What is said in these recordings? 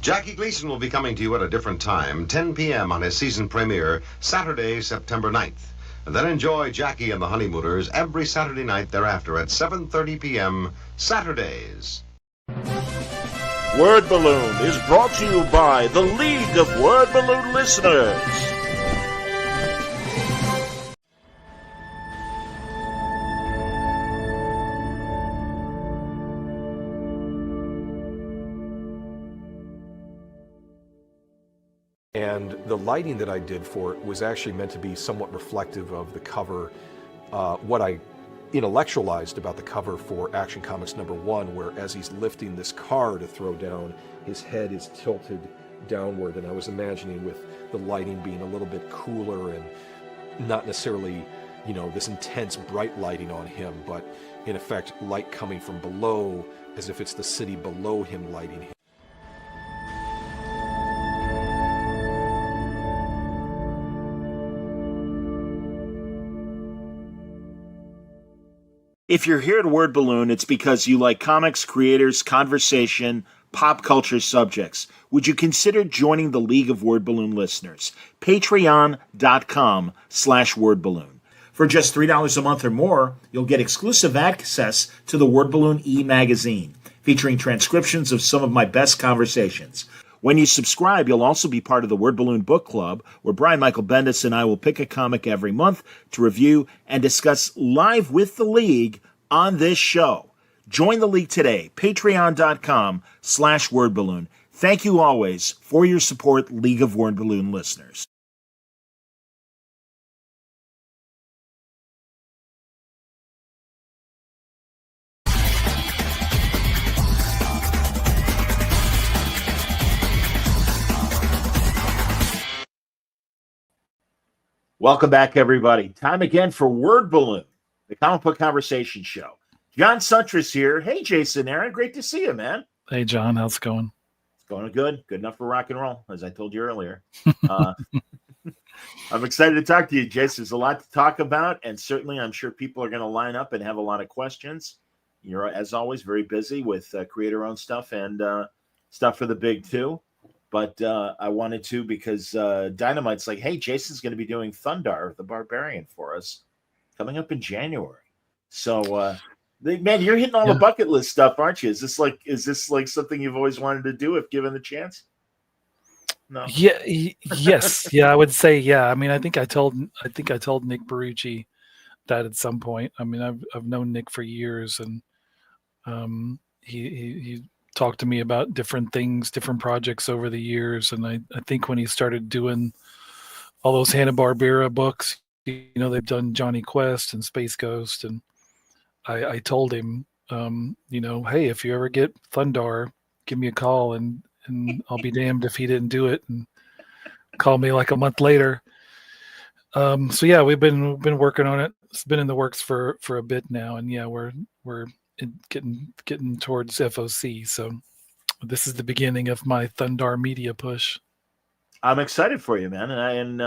Jackie Gleason will be coming to you at a different time, 10 p.m. on his season premiere, Saturday, September 9th. And then enjoy Jackie and the Honeymooners every Saturday night thereafter at 7:30 p.m. Saturdays. Word Balloon is brought to you by the League of Word Balloon Listeners. And the lighting that I did for it was actually meant to be somewhat reflective of the cover, what I intellectualized about the cover for Action Comics #1, where as he's lifting this car to throw down, his head is tilted downward. And I was imagining with the lighting being a little bit cooler and not necessarily, this intense bright lighting on him, but in effect, light coming from below as if it's the city below him lighting him. If you're here at Word Balloon, it's because you like comics, creators, conversation, pop culture subjects. Would you consider joining the League of Word Balloon Listeners? Patreon.com/wordballoon. For just $3 a month or more, you'll get exclusive access to the Word Balloon e-magazine, featuring transcriptions of some of my best conversations. When you subscribe, you'll also be part of the Word Balloon Book Club, where Brian Michael Bendis and I will pick a comic every month to review and discuss live with the League on this show. Join the League today, patreon.com/wordballoon. Thank you always for your support, League of Word Balloon listeners. Welcome back, everybody. Time again for Word Balloon, the comic book conversation show. John Suntress here. Hey, Jason Aaron. Great to see you, man. Hey, John. How's it going? It's going good. Good enough for rock and roll, as I told you earlier. I'm excited to talk to you, Jason. There's a lot to talk about, and certainly I'm sure people are going to line up and have a lot of questions. You're, as always, very busy with creator-owned stuff and stuff for the big two. But I wanted to because Dynamite's like, hey, Jason's going to be doing Thundarr, the Barbarian, for us coming up in January. So, man, you're hitting all the bucket list stuff, aren't you? Is this like something you've always wanted to do if given the chance? No. Yeah. Yes. Yeah. I would say. Yeah. I mean, I think I told Nick Barucci that at some point. I mean, I've known Nick for years, and he talked to me about different things, different projects over the years. And I think when he started doing all those Hanna-Barbera books, they've done Johnny Quest and Space Ghost. And I told him, hey, if you ever get Thundarr, give me a call, and I'll be damned if he didn't do it and call me like a month later. So yeah, we've been working on it. It's been in the works for a bit now. And yeah, we're getting towards FOC. So this is the beginning of my Thundarr media push. I'm excited for you, man. And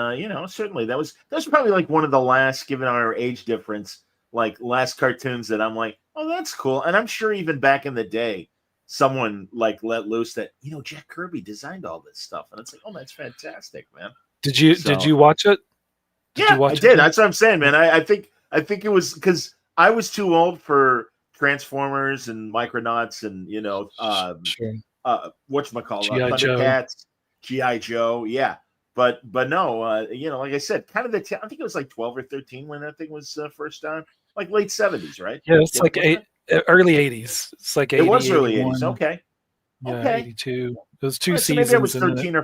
certainly that was probably like one of the last, given our age difference, like last cartoons that I'm like, oh, that's cool. And I'm sure even back in the day, someone like let loose that, Jack Kirby designed all this stuff. And it's like, oh, that's fantastic, man. Did you watch it? I did. That's what I'm saying, man. I think it was because I was too old for Transformers and Micronauts and whatchamacallit, Thundercats, G.I. Joe, yeah. But no, like I said, kind of I think it was like 12 or 13 when that thing was first on, like late 70s, right? Yeah, it's like early 80s. It's like 80, it was early 81. 80s. Okay. Yeah, 82. Those two seasons. Maybe I was 13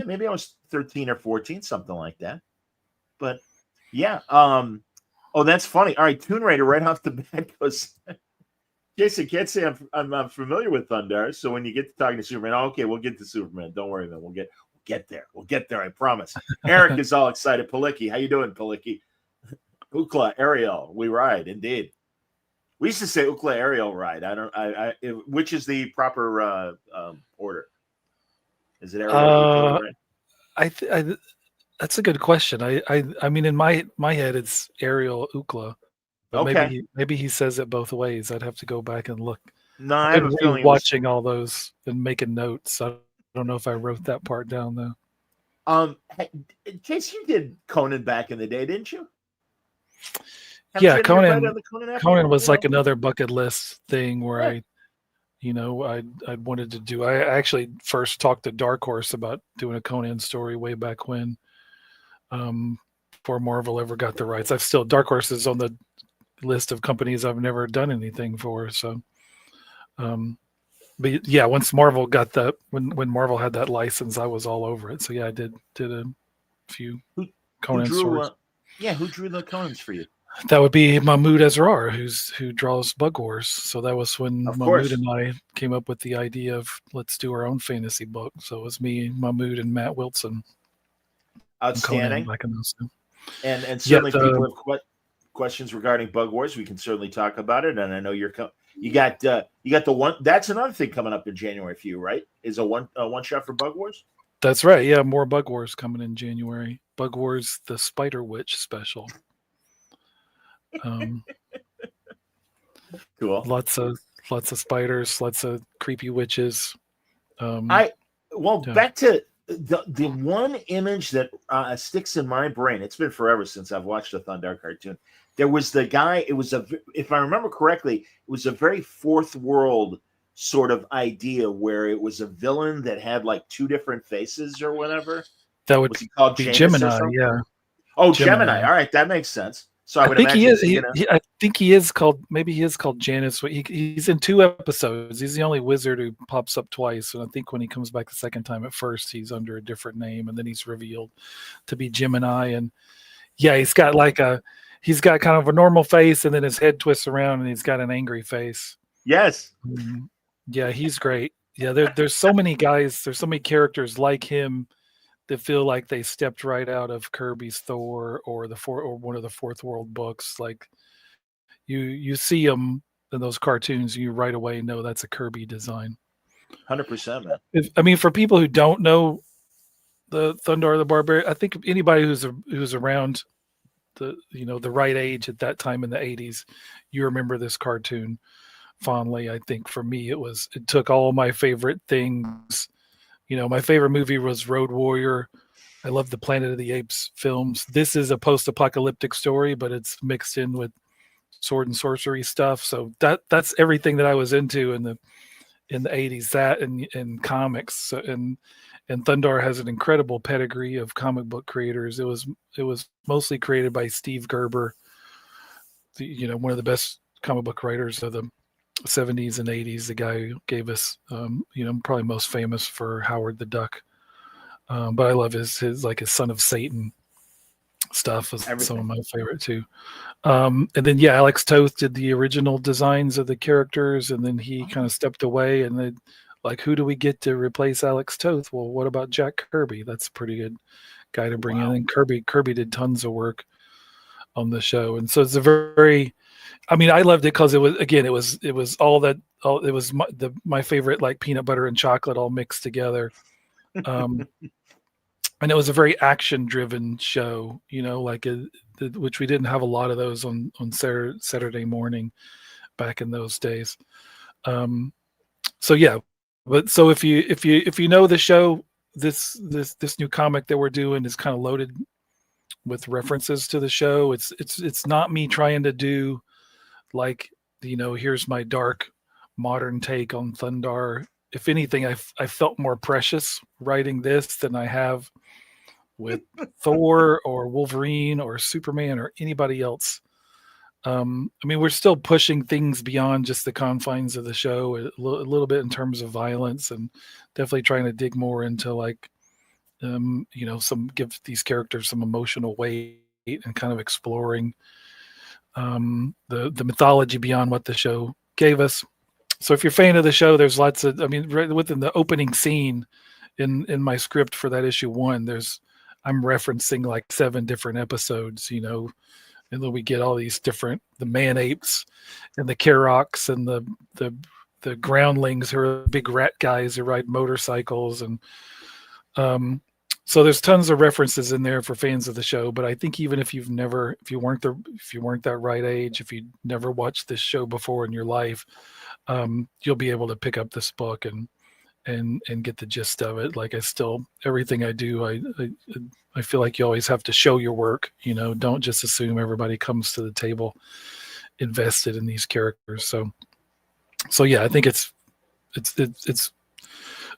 maybe I was 13 or 14, something like that. But yeah, oh, that's funny. All right, Toon Raider right off the bat goes, Jason, can't say I'm familiar with Thundarr. So when you get to talking to Superman, okay, we'll get to Superman. Don't worry, man. We'll get there. We'll get there. I promise. Eric is all excited. Palicki, how you doing, Palicki? Ukla, Ariel, we ride. Indeed. We used to say Ukla, Ariel, ride. Which is the proper order? Is it Ariel? Right? That's a good question. I mean, in my head, it's Ariel Ukla. But okay. Maybe he says it both ways. I'd have to go back and look. No, I have a feeling watching all those and making notes. don't know if I wrote that part down though. Chase, you did Conan back in the day, didn't you? Yeah, Conan was like another bucket list thing where I wanted to do. I actually first talked to Dark Horse about doing a Conan story way back when, before Marvel ever got the rights. Dark Horse is on the list of companies I've never done anything for. So, but yeah, once Marvel got that, when Marvel had that license, I was all over it. So yeah, I did a few Conan stories. Who drew the Conans for you? That would be Mahmoud Esrar, who draws Bug Wars. So that was when Mahmoud and I came up with the idea of let's do our own fantasy book. So it was me, Mahmoud, and Matt Wilson. Outstanding. Back in those two. And certainly people have questions regarding Bug Wars. We can certainly talk about it. And I know you got the one. That's another thing coming up in January for you, right? Is a one shot for Bug Wars. That's right. Yeah, more Bug Wars coming in January. Bug Wars, the Spider Witch special. Cool. Lots of spiders, lots of creepy witches. Back to the one image that sticks in my brain. It's been forever since I've watched a Thundarr cartoon. There was the guy. It was if I remember correctly, it was a very fourth world sort of idea where it was a villain that had like two different faces or whatever. That would be Gemini. Yeah. Oh, Gemini. All right, that makes sense. So I think he is. I think he is called. Maybe he is called Janus. He's in 2 episodes. He's the only wizard who pops up twice. And I think when he comes back the second time, at first he's under a different name, and then he's revealed to be Gemini. And yeah, he's got kind of a normal face, and then his head twists around, and he's got an angry face. Yes. Yeah, he's great. Yeah, there's so many guys. There's so many characters like him that feel like they stepped right out of Kirby's Thor or one of the Fourth World books. Like you see them in those cartoons, you right away know that's a Kirby design. 100%, man. I mean, for people who don't know the Thundarr the Barbarian, I think anybody who's around the right age at that time in the 80s, you remember this cartoon fondly. I think for me, it took all my favorite things. My favorite movie was Road Warrior. I love the Planet of the Apes films. This is a post-apocalyptic story, but it's mixed in with sword and sorcery stuff. So that's everything that I was into in the 80s. That and comics. So, and Thundarr has an incredible pedigree of comic book creators. It was mostly created by Steve Gerber, one of the best comic book writers of the 70s and 80s, the guy who gave us probably most famous for Howard the Duck, but I love his Son of Satan stuff is some of my favorite too. And then Alex Toth did the original designs of the characters, and then he kind of stepped away, and then who do we get to replace Alex Toth? Well, what about Jack Kirby? That's a pretty good guy to bring in. And Kirby did tons of work on the show, and so it's a very I loved it because it was my favorite, like peanut butter and chocolate all mixed together. And it was a very action driven show, which we didn't have a lot of those on Saturday morning back in those days. So if you know the show, this new comic that we're doing is kind of loaded with references to the show. It's not me trying to do here's my dark modern take on Thundarr. If anything, I felt more precious writing this than I have with Thor or Wolverine or Superman or anybody else. We're still pushing things beyond just the confines of the show a little bit in terms of violence, and definitely trying to dig more into give these characters some emotional weight and kind of exploring the mythology beyond what the show gave us. So if you're a fan of the show, there's lots of, right within the opening scene in my script for that issue 1, I'm referencing 7 different episodes, and then we get all these different, the man apes and the Karoks and the groundlings who are big rat guys who ride motorcycles. And so there's tons of references in there for fans of the show. But I think even if you weren't that right age, if you never watched this show before in your life, you'll be able to pick up this book and and get the gist of it. Like everything I do, I feel like you always have to show your work. Don't just assume everybody comes to the table invested in these characters. So yeah, I think it's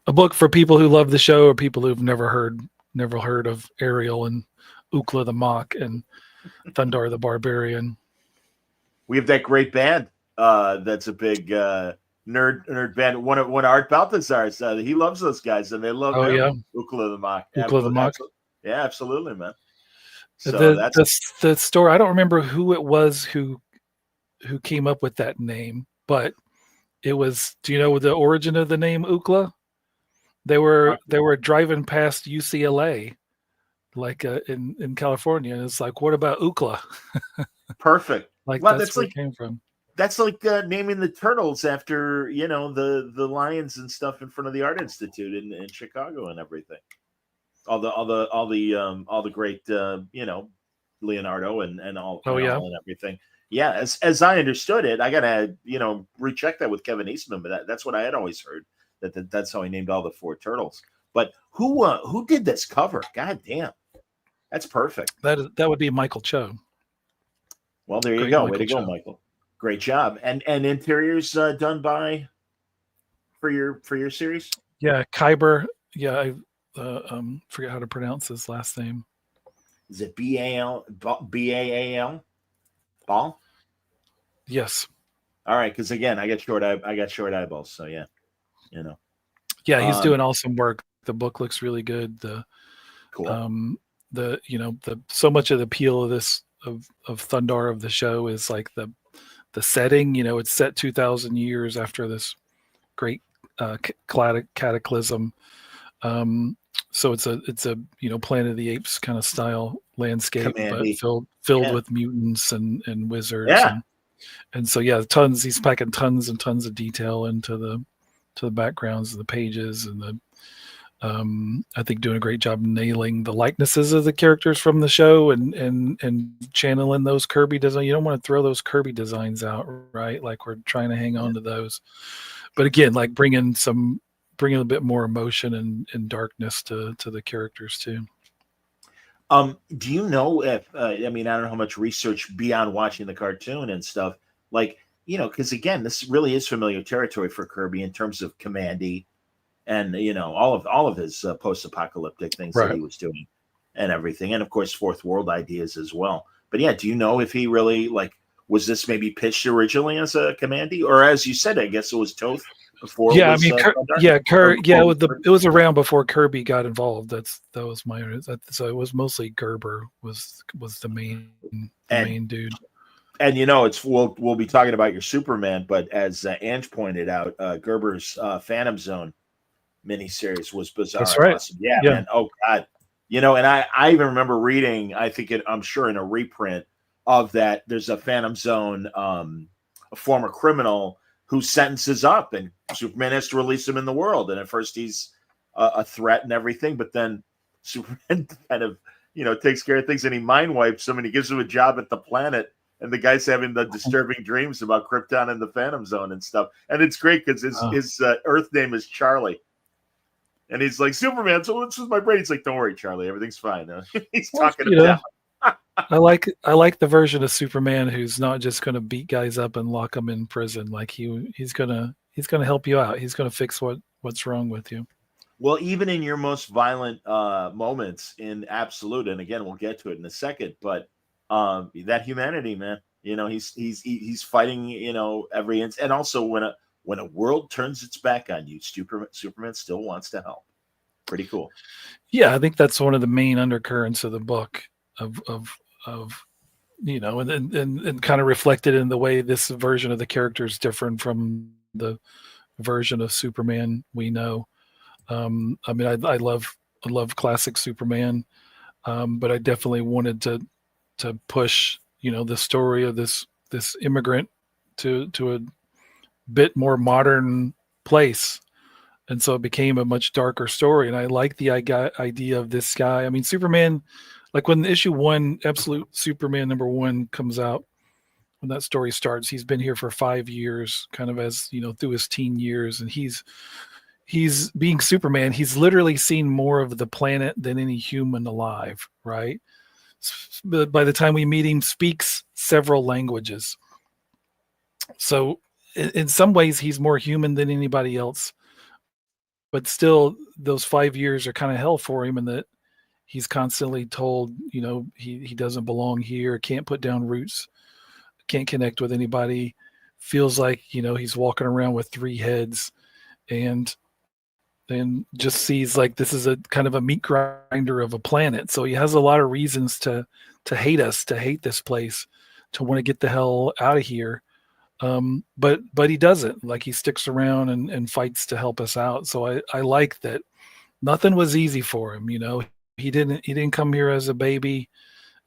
a book for people who love the show or people who've never heard of Ariel and Ukla the Mock and Thundarr the Barbarian. We have that great band. That's a big nerd band. One of Art Balthazar's. He loves those guys, and they love him. Yeah, Ukla the Mock. Ukla the Mock. Yeah, absolutely, man. So the story. I don't remember who it was who came up with that name, but it was. Do you know the origin of the name Ukla? They were driving past UCLA, like in California, and it's like, what about Ukla? Perfect. Like that's where it came from. That's like naming the turtles after the lions and stuff in front of the Art Institute in Chicago and everything. All the great Leonardo and all and everything. Yeah, as I understood it, I gotta recheck that with Kevin Eastman, but that's what I had always heard. That's how he named all the 4 turtles. But who did this cover? God damn, that's perfect. That would be Michael Cho. Well, there you go. Way to go, Michael. Great job. And interiors done by for your series? Yeah, Kyber. Yeah, I forget how to pronounce his last name. Is it Baal? Ball? Yes. All right, because again, I got short eyeballs, so yeah. Yeah, he's doing awesome work. The book looks really good. Cool. So much of the appeal of this of Thundarr of the show is like the setting. It's set 2,000 years after this great cataclysm. So it's a Planet of the Apes kind of style landscape, but filled with mutants and wizards. Yeah. And so yeah, he's packing tons and tons of detail into the backgrounds of the pages, and I think doing a great job nailing the likenesses of the characters from the show and channeling those Kirby designs. You don't want to throw those Kirby designs out, right? Like we're trying to hang on to those, but again, like bringing a bit more emotion and darkness to the characters too. Do you know if I don't know how much research beyond watching the cartoon and stuff, like, because again, this really is familiar territory for Kirby in terms of Commandy and all of his post-apocalyptic things that he was doing and everything, and of course Fourth World ideas as well. But yeah, do you know if he really was this maybe pitched originally as a Commandy, or as you said, I guess it was Toth before? Yeah, it was around before Kirby got involved. That was my so it was mostly Gerber was the main dude. And we'll be talking about your Superman, but as Ange pointed out, Gerber's Phantom Zone miniseries was bizarre. That's right. Awesome. Yeah, man. Oh God. And I even remember reading, I'm sure in a reprint of that, there's a Phantom Zone, a former criminal whose sentence is up, and Superman has to release him in the world. And at first he's a threat and everything, but then Superman kind of, takes care of things, and he mind wipes him, and he gives him a job at the planet. And the guy's having the disturbing dreams about Krypton and the Phantom Zone and stuff. And it's great because his Earth name is Charlie. And he's like, Superman, so what's with my brain? He's like, don't worry, Charlie, everything's fine. He's talking about I like the version of Superman who's not just going to beat guys up and lock them in prison. Like he's gonna help you out. He's gonna fix what's wrong with you. Well, even in your most violent moments in Absolute, and again, we'll get to it in a second, but that humanity, man, he's fighting, every inch. And also when a world turns its back on you, Superman still wants to help. Pretty cool. Yeah, I think that's one of the main undercurrents of the book of and kind of reflected in the way this version of the character is different from the version of Superman we know. I love classic Superman, but I definitely wanted to push, the story of this immigrant to a bit more modern place. And so it became a much darker story. And I like the idea of this guy. I mean, Superman, like when issue 1, Absolute Superman #1 comes out, when that story starts, he's been here for 5 years, kind of as, through his teen years. And he's he's being Superman. He's literally seen more of the planet than any human alive, right? But by the time we meet him, speaks several languages. So in some ways, he's more human than anybody else. But still, those 5 years are kind of hell for him, in that he's constantly told, he doesn't belong here, can't put down roots, can't connect with anybody, feels like, he's walking around with 3 heads, and just sees like this is a kind of a meat grinder of a planet. So he has a lot of reasons to hate us, to hate this place, to want to get the hell out of here. But he doesn't. Like, he sticks around and fights to help us out. So I like that nothing was easy for him. He didn't come here as a baby,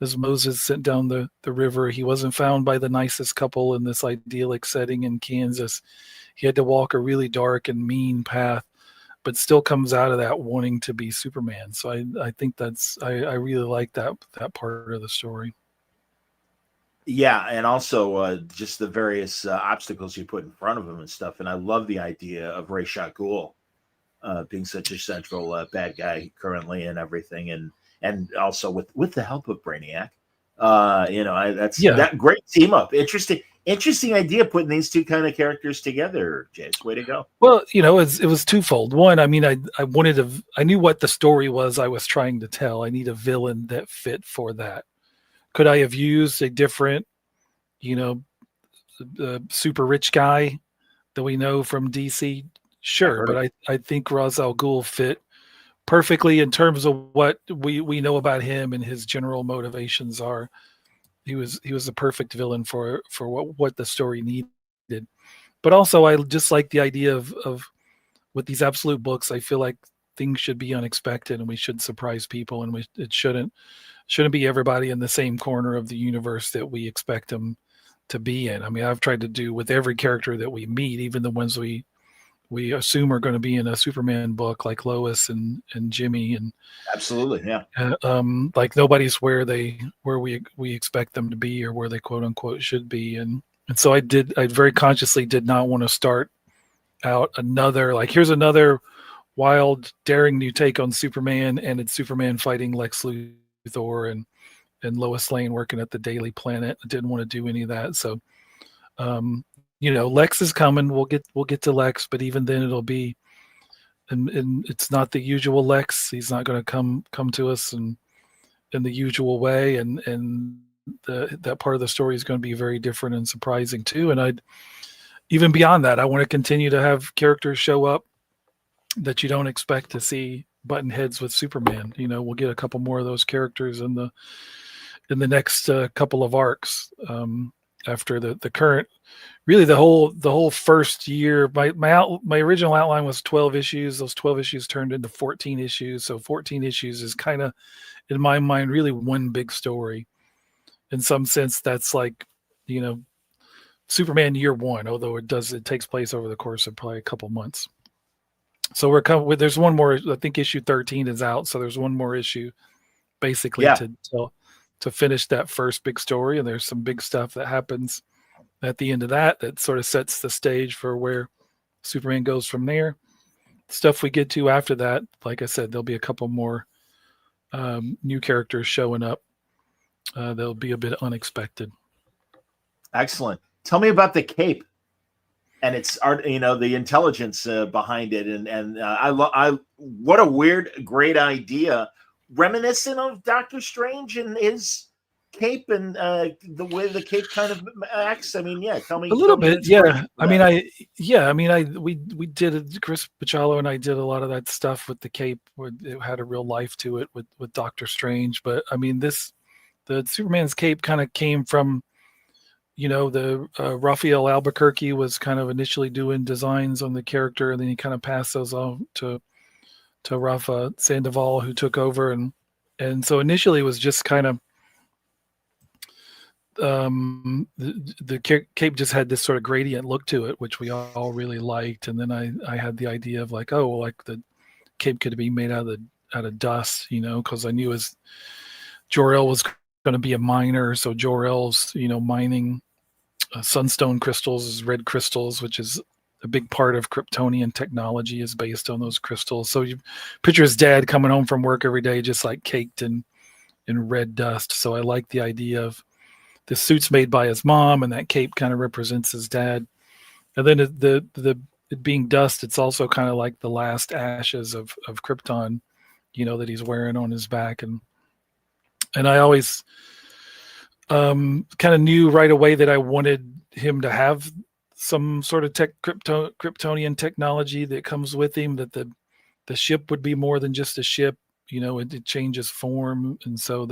as Moses sent down the river. He wasn't found by the nicest couple in this idyllic setting in Kansas. He had to walk a really dark and mean path, but still comes out of that wanting to be Superman. So I think I really like that part of the story. Yeah, and also just the various obstacles you put in front of him and stuff. And I love the idea of Ra's al Ghul being such a central bad guy currently and everything, and also with the help of Brainiac. That great team up. Interesting idea, putting these two kind of characters together. Jace, way to go. Well, it was twofold. One, I mean, I knew what the story was I was trying to tell. I need a villain that fit for that. Could I have used a different, super rich guy that we know from DC? Sure, but I think Ra's al Ghul fit perfectly in terms of what we know about him and his general motivations are. He was the perfect villain for what the story needed. But also, I just like the idea of with these absolute books, I feel like things should be unexpected and we should surprise people, and it shouldn't be everybody in the same corner of the universe that we expect them to be in. I mean, I've tried to do with every character that we meet, even the ones we assume are going to be in a Superman book, like Lois and Jimmy, and absolutely, yeah. Like nobody's where we expect them to be or where they quote unquote should be, and so I very consciously did not want to start out another, like, here's another wild, daring new take on Superman, and it's Superman fighting Lex Luthor and Lois Lane working at the Daily Planet. I didn't want to do any of that. So, Lex is coming. We'll get to Lex, but even then it'll be, and it's not the usual Lex. He's not going to come to us in the usual way, and that part of the story is going to be very different and surprising too. And even beyond that, I want to continue to have characters show up that you don't expect to see button heads with Superman. We'll get a couple more of those characters in the next couple of arcs after the current. Really, the whole first year. My original outline was 12 issues. Those 12 issues turned into 14 issues. So 14 issues is kind of, in my mind, really one big story. In some sense, that's like, Superman year one, although it takes place over the course of probably a couple months. So we're coming with, there's one more, I think issue 13 is out. So there's one more issue basically to finish that first big story. And there's some big stuff that happens at the end of that sort of sets the stage for where Superman goes from there. Stuff we get to after that, like I said, there'll be a couple more new characters showing up. They'll be a bit unexpected. Excellent. Tell me about the cape and its art, the intelligence behind it. And what a weird, great idea. Reminiscent of Doctor Strange and his cape and the way the cape kind of acts. I mean, yeah, tell me. A little bit, yeah. We did it. Chris Pachalo and I did a lot of that stuff with the cape. It had a real life to it with Doctor Strange. But I mean, the Superman's cape kind of came from, the Raphael Albuquerque was kind of initially doing designs on the character, and then he kind of passed those on to Rafa Sandoval, who took over, and so initially it was just kind of the cape just had this sort of gradient look to it, which we all really liked. And then I had the idea of like, oh, well, like the cape could be made out of dust, because I knew Jor-El was going to be a miner, so Jor-El's mining sunstone crystals, red crystals, which is a big part of Kryptonian technology is based on those crystals. So you picture his dad coming home from work every day, just like caked in red dust. So I like the idea of the suit's made by his mom, and that cape kind of represents his dad. And then it being dust, it's also kind of like the last ashes of Krypton, that he's wearing on his back. And I always kind of knew right away that I wanted him to have some sort of Kryptonian technology that comes with him, that the ship would be more than just a ship, it changes form. And so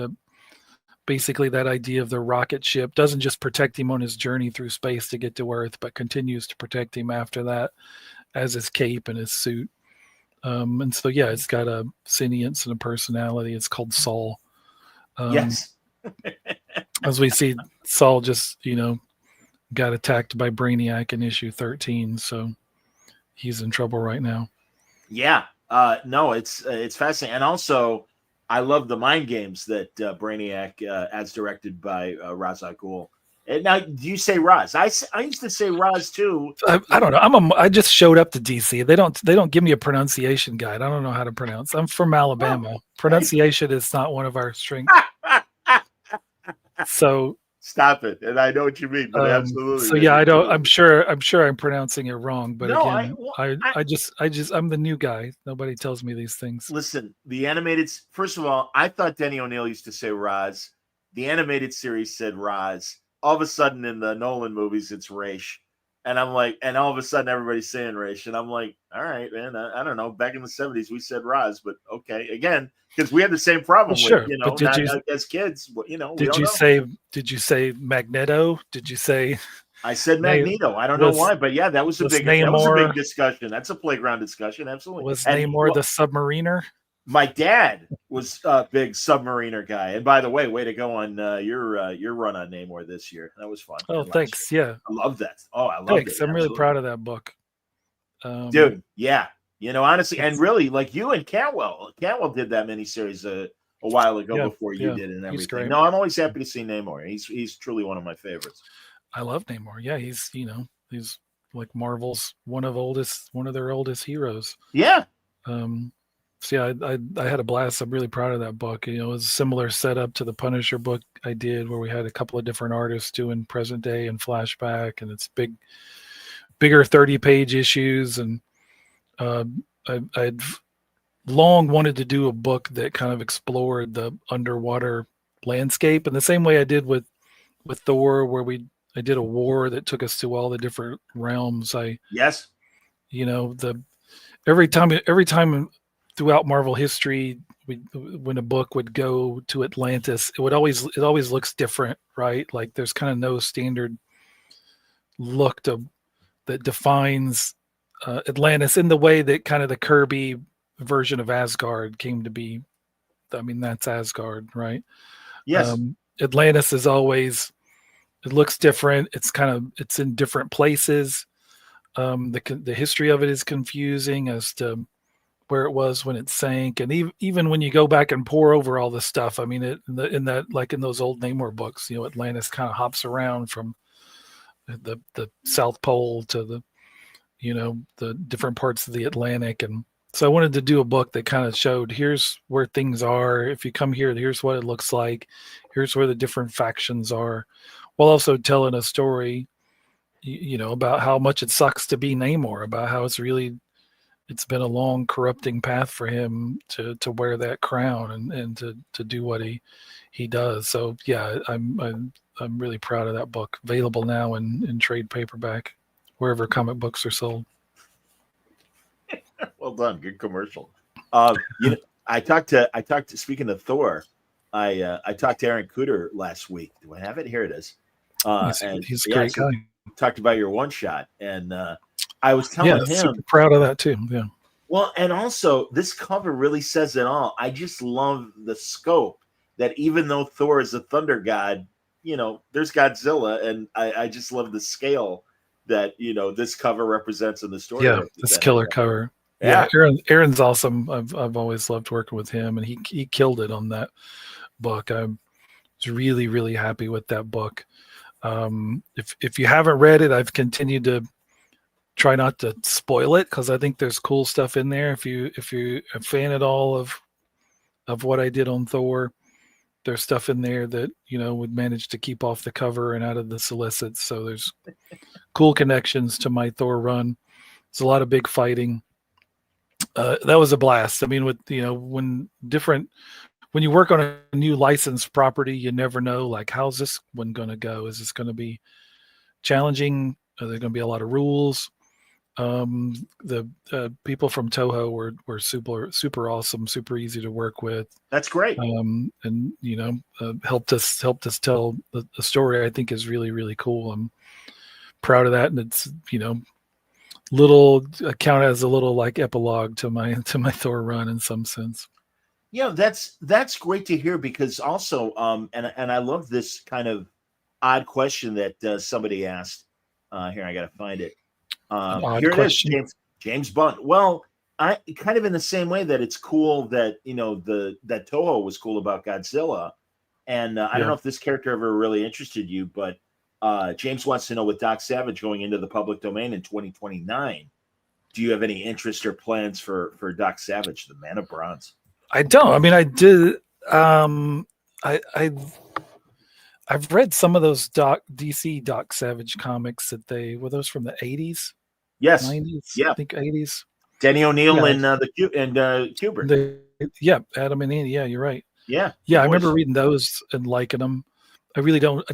basically that idea of the rocket ship doesn't just protect him on his journey through space to get to Earth, but continues to protect him after that as his cape and his suit. And so, yeah, it's got a sentience and a personality. It's called Saul. Yes. As we see, Saul just, got attacked by Brainiac in issue 13. So he's in trouble right now. Yeah. No, it's fascinating. And also, I love the mind games that Brainiac, as directed by Ra's al Ghul. And now, do you say Ra's? I used to say Ra's too. I don't know. I just showed up to DC. They don't give me a pronunciation guide. I don't know how to pronounce. I'm from Alabama. Pronunciation is not one of our strengths. So stop it. And I know what you mean, but absolutely. So yeah, I don't. I'm sure I'm pronouncing it wrong. But no, again, I'm the new guy. Nobody tells me these things. Listen, the animated. First of all, I thought Denny O'Neil used to say Ra's. The animated series said Ra's. All of a sudden, in the Nolan movies, it's Raish. And I'm like, and all of a sudden, everybody's saying Raish. And I'm like, all right, man. I don't know. Back in the 70s, we said Ra's, but okay. Again, because we had the same problem sure, with, as kids, Did you say Magneto? Did you say? I said Magneto. I don't know why, but yeah, that was a big discussion. That's a playground discussion. Absolutely. Was Namor the submariner? My dad was a big submariner guy. And by the way to go on your run on Namor this year. That was fun. Oh, thanks. Yeah. I love that. Oh, I love it. Thanks. I'm really proud of that book. Dude, yeah. Honestly, and really, like you and Cantwell did that miniseries a while ago before you did and everything. No, I'm always happy to see Namor. He's truly one of my favorites. I love Namor. Yeah, he's like Marvel's one of their oldest heroes. Yeah. So yeah, I had a blast. I'm really proud of that book. It was a similar setup to the Punisher book I did, where we had a couple of different artists doing present day and flashback, and it's bigger 30-page issues. And I'd long wanted to do a book that kind of explored the underwater landscape in the same way I did with Thor, where I did a war that took us to all the different realms. Yes. Every time throughout Marvel history, when a book would go to Atlantis, it always looks different, right? Like there's kind of no standard look that defines Atlantis in the way that kind of the Kirby version of Asgard came to be. I mean, that's Asgard, right? Yes. Atlantis is always, it looks different. It's in different places. The history of it is confusing as to where it was when it sank, and even when you go back and pore over all this stuff, I mean, in those old Namor books, Atlantis kind of hops around from the South Pole to the different parts of the Atlantic, and so I wanted to do a book that kind of showed here's where things are. If you come here, here's what it looks like. Here's where the different factions are, while also telling a story, about how much it sucks to be Namor, about how it's been a long corrupting path for him to wear that crown and to do what he does. So yeah, I'm really proud of that book. Available now in trade paperback, wherever comic books are sold. Well done, good commercial. I talked to speaking of Thor, I talked to Aaron Cooter last week. Do I have it? Here it is. He's a great guy. Talked about your one shot, and I was telling him, super proud of that too. Yeah. Well, and also this cover really says it all. I just love the scope that even though Thor is a thunder god, there's Godzilla, and I just love the scale that this cover represents in the story. Yeah, this killer cover. Yeah, Aaron's awesome. I've always loved working with him, and he killed it on that book. I was really, really happy with that book. If you haven't read it, I've continued to try not to spoil it because I think there's cool stuff in there. If you're a fan at all of what I did on Thor, there's stuff in there that would manage to keep off the cover and out of the solicits. So there's cool connections to my Thor run. There's a lot of big fighting. That was a blast. I mean, with when you work on a new licensed property, you never know, like, how's this one going to go? Is this going to be challenging? Are there going to be a lot of rules? The people from Toho were super awesome, super easy to work with. That's great. And helped us tell the story. I think is really, really cool. I'm proud of that, and it's little count as a little like epilogue to my Thor run in some sense. Yeah, that's great to hear, because also and I love this kind of odd question that somebody asked. Here, I gotta find it. Here it is, James Bond. Well, I kind of in the same way that it's cool that that Toho was cool about Godzilla, and I don't know if this character ever really interested you, but James wants to know, with Doc Savage going into the public domain in 2029, do you have any interest or plans for Doc Savage, the Man of Bronze? I don't. I mean, I did. I've read some of those DC Doc Savage comics that were those from the 80s. Yes. 90s. Yeah. I think 80s. Denny O'Neil and Kubrick. Adam and Andy. Yeah, you're right. Yeah. Yeah, I remember reading those and liking them. I really don't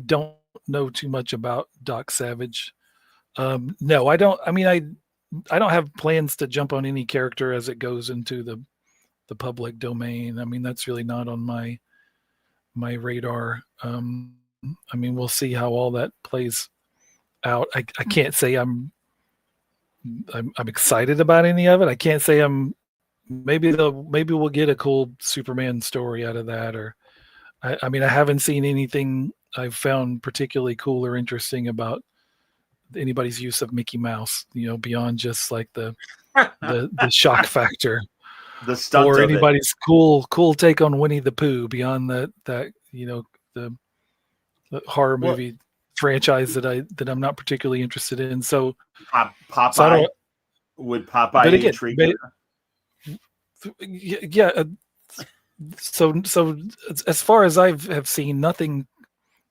know too much about Doc Savage. No, I don't. I mean, I don't have plans to jump on any character as it goes into the public domain. I mean, that's really not on my radar. I mean, we'll see how all that plays out. I can't say I'm excited about any of it. I can't say maybe we'll get a cool Superman story out of that, or I mean, I haven't seen anything I've found particularly cool or interesting about anybody's use of Mickey Mouse, beyond just like the shock factor. The stunt or of anybody's cool take on Winnie the Pooh beyond that the horror movie franchise that I'm not particularly interested in. So Popeye, would Popeye intrigue you? Yeah. So as far as I have seen, nothing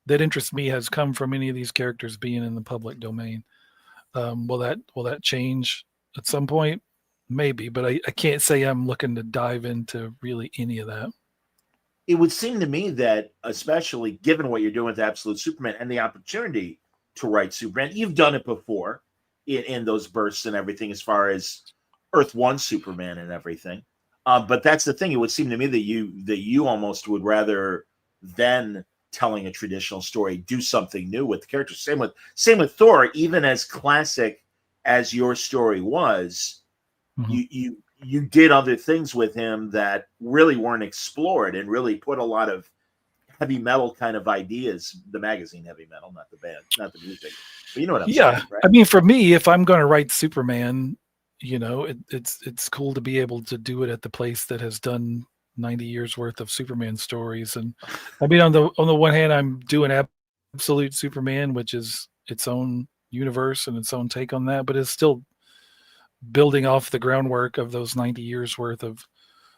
that interests me has come from any of these characters being in the public domain. Will that change at some point? Maybe, but I can't say I'm looking to dive into really any of that. It would seem to me that, especially given what you're doing with Absolute Superman and the opportunity to write Superman, you've done it before in those bursts and everything, as far as Earth 1 Superman and everything. But that's the thing. It would seem to me that you almost would rather than telling a traditional story, do something new with the characters. Same with Thor. Even as classic as your story was, mm-hmm. you did other things with him that really weren't explored and really put a lot of heavy metal kind of ideas. The magazine Heavy Metal, not the band, not the music. But you know what I'm saying, right? I mean, for me, if I'm going to write Superman, it's cool to be able to do it at the place that has done 90 years worth of Superman stories. And I mean, on the one hand, I'm doing Absolute Superman, which is its own universe and its own take on that, but it's still building off the groundwork of those 90 years worth of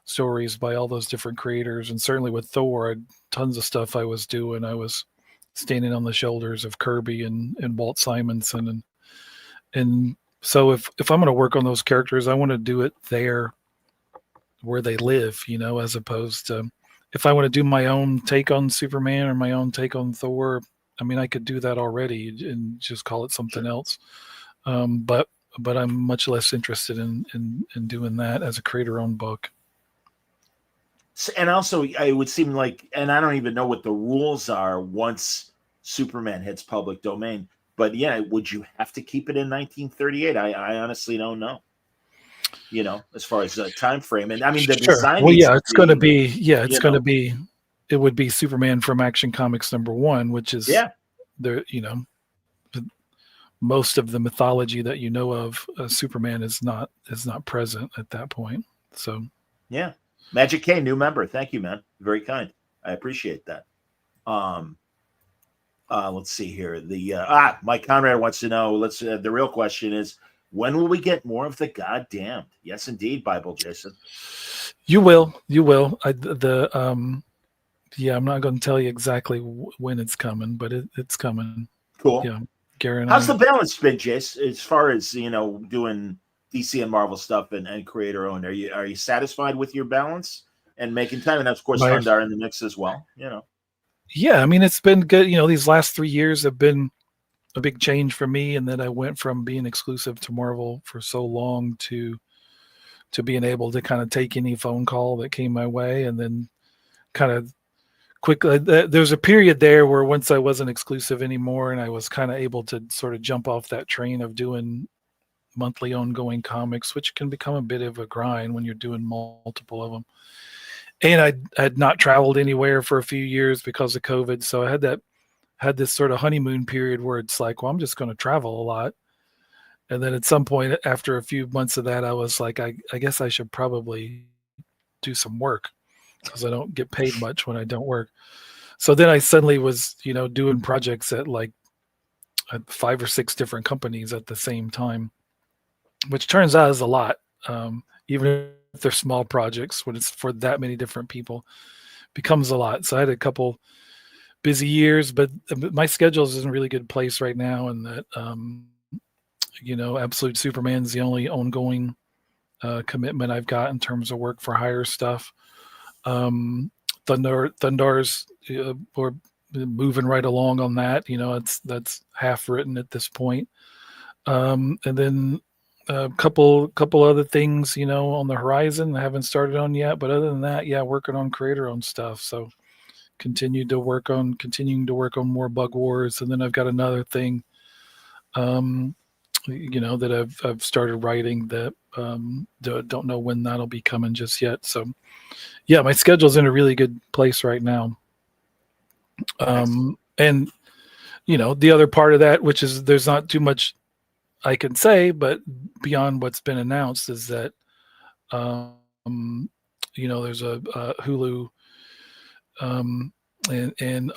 stories by all those different creators. And certainly with Thor, tons of stuff I was doing. I was standing on the shoulders of Kirby and Walt Simonson. And so if I'm going to work on those characters, I want to do it there where they live, as opposed to if I want to do my own take on Superman or my own take on Thor. I mean, I could do that already and just call it something else. But I'm much less interested in doing that as a creator-owned book. And also, it would seem like, and I don't even know what the rules are once Superman hits public domain, but yeah, would you have to keep it in 1938? I honestly don't know. As far as the time frame, and I mean the design. Well, yeah, it's going to be. Yeah, it's going to be. It would be Superman from Action Comics #1, which is most of the mythology that you know of Superman is not present at that point. So yeah, Magic K, new member. Thank you, man. Very kind. I appreciate that. Let's see here. Mike Conrad wants to know. The real question is, When will we get more of the goddamned? Yes, indeed, Bible Jason. You will. Yeah, I'm not going to tell you exactly when it's coming, but it's coming. Cool. Yeah, Gary and How's I. the balance been, Jace? As far as doing DC and Marvel stuff and creator owned, are you satisfied with your balance and making time? And of course, Thundarr in the mix as well. Yeah, I mean, it's been good. These last 3 years have been a big change for me, and then I went from being exclusive to Marvel for so long to being able to kind of take any phone call that came my way, and then kind of quickly there's a period there where once I wasn't exclusive anymore, and I was kind of able to sort of jump off that train of doing monthly ongoing comics, which can become a bit of a grind when you're doing multiple of them. And I had not traveled anywhere for a few years because of COVID, so I had this sort of honeymoon period where it's like, well, I'm just going to travel a lot. And then at some point after a few months of that, I was like, I guess I should probably do some work because I don't get paid much when I don't work. So then I suddenly was, doing projects at like 5 or 6 different companies at the same time, which turns out is a lot. Even if they're small projects, when it's for that many different people, becomes a lot. So I had a couple busy years, but my schedule is in a really good place right now. And that, Absolute Superman's the only ongoing commitment I've got in terms of work for hire stuff. Thundarr's we're moving right along on that. That's half written at this point. And then a couple other things, on the horizon I haven't started on yet. But other than that, yeah, working on creator-owned stuff. So continuing to work on more Bug Wars, and then I've got another thing, that I've started writing that don't know when that'll be coming just yet. So yeah, my schedule's in a really good place right now. And the other part of that, which is there's not too much I can say, but beyond what's been announced, is that there's a Hulu and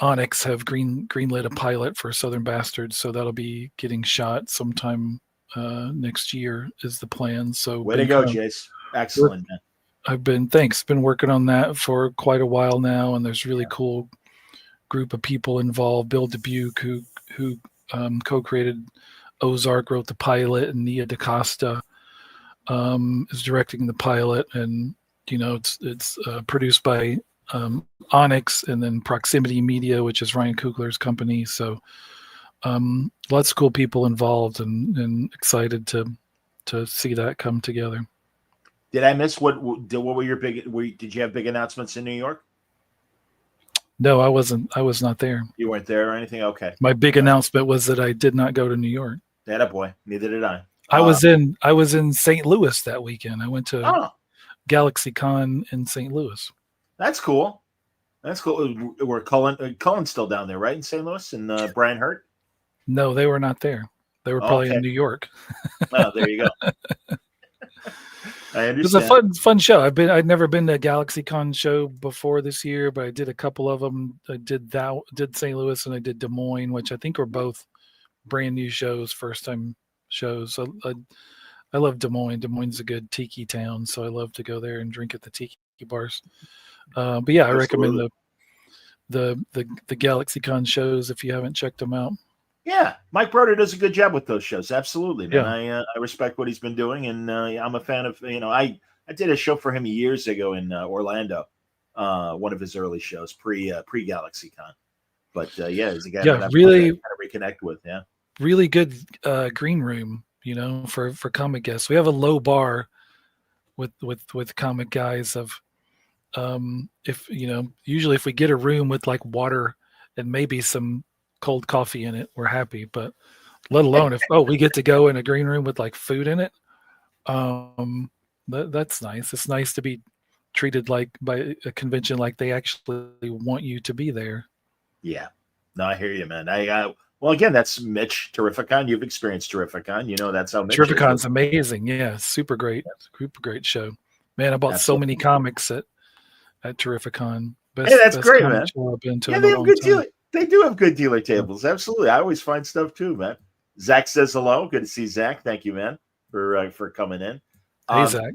Onyx have greenlit a pilot for Southern Bastards, so that'll be getting shot sometime next year is the plan. So way to go, Jace! Excellent, man. I've been working on that for quite a while now, and there's really cool group of people involved. Bill Dubuque, who co-created Ozark, wrote the pilot, and Nia DaCosta is directing the pilot, and it's produced by Onyx and then Proximity Media, which is Ryan Coogler's company. So lots of cool people involved, and excited to see that come together. Did I miss what were your big? Did you have big announcements in New York? No, I wasn't. I was not there. You weren't there or anything? Okay. My big announcement was that I did not go to New York. That boy. Neither did I. I was in St. Louis that weekend. I went to GalaxyCon in St. Louis. That's cool. That's cool. Were Cullen's still down there, right, in St. Louis, and Brian Hurt? No, they were not there. They were probably in New York. Oh, there you go. I understand. It was a fun show. I'd never been to a GalaxyCon show before this year, but I did a couple of them. I did St. Louis, and I did Des Moines, which I think were both brand new shows, first time shows. I love Des Moines. Des Moines is a good tiki town, so I love to go there and drink at the tiki bars. But yeah, I recommend the GalaxyCon shows if you haven't checked them out. Yeah, Mike Broder does a good job with those shows. Absolutely, man. Yeah. I respect what he's been doing, and I'm a fan of. I did a show for him years ago in Orlando, one of his early shows pre GalaxyCon. But he's a guy that I'm really kind of reconnect with. Yeah, really good green room, for comic guests. We have a low bar with comic guys of usually if we get a room with like water and maybe some cold coffee in it, we're happy. But let alone if we get to go in a green room with like food in it, that's nice. It's nice to be treated like by a convention like they actually want you to be there. Yeah, no, I hear you, man. Well, again, that's Mitch Terrificon. You've experienced Terrificon. That's how Mitch Terrificon's amazing. Yeah, super great show. Man, I bought so many comics at Terrificon. That's great, man. Yeah, they have good deal. They do have good dealer tables. Absolutely. I always find stuff too, man. Zach says hello. Good to see Zach. Thank you, man. for coming in. Hey, Zach.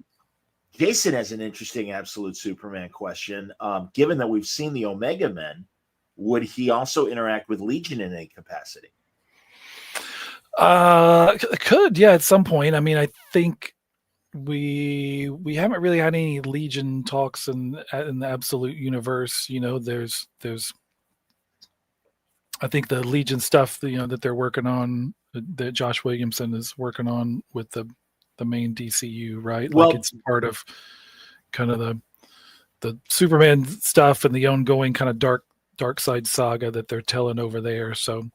Jason has an interesting absolute Superman question. Given that we've seen the Omega Men, would he also interact with Legion in any capacity? Could, yeah, at some point. I mean, I think we haven't really had any Legion talks in the absolute universe. You know, there's I think the Legion stuff, that they're working on, that Josh Williamson is working on with the main DCU, right? Well, like it's part of kind of the Superman stuff and the ongoing kind of dark side saga that they're telling over there. So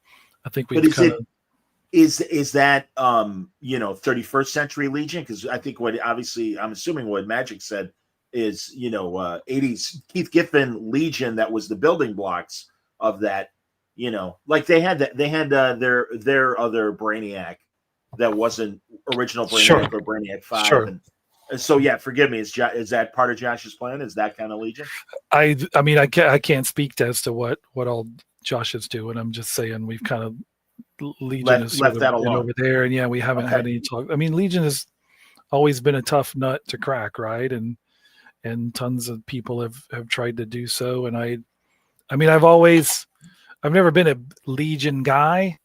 I think we've kind of. Is that 31st Century Legion? Because I think I'm assuming what Magic said is 80s Keith Giffen Legion, that was the building blocks of that. Like they had their other Brainiac that wasn't original Brainiac or Brainiac 5. Sure. And so yeah, forgive me. Is that part of Josh's plan? Is that kind of Legion? I mean I can't speak as to what all Josh is doing. I'm just saying we've kind of Legion has left that been alone over there, and yeah, we haven't had any talk. I mean, Legion has always been a tough nut to crack, right? And tons of people have tried to do so. And I mean, I've never been a Legion guy,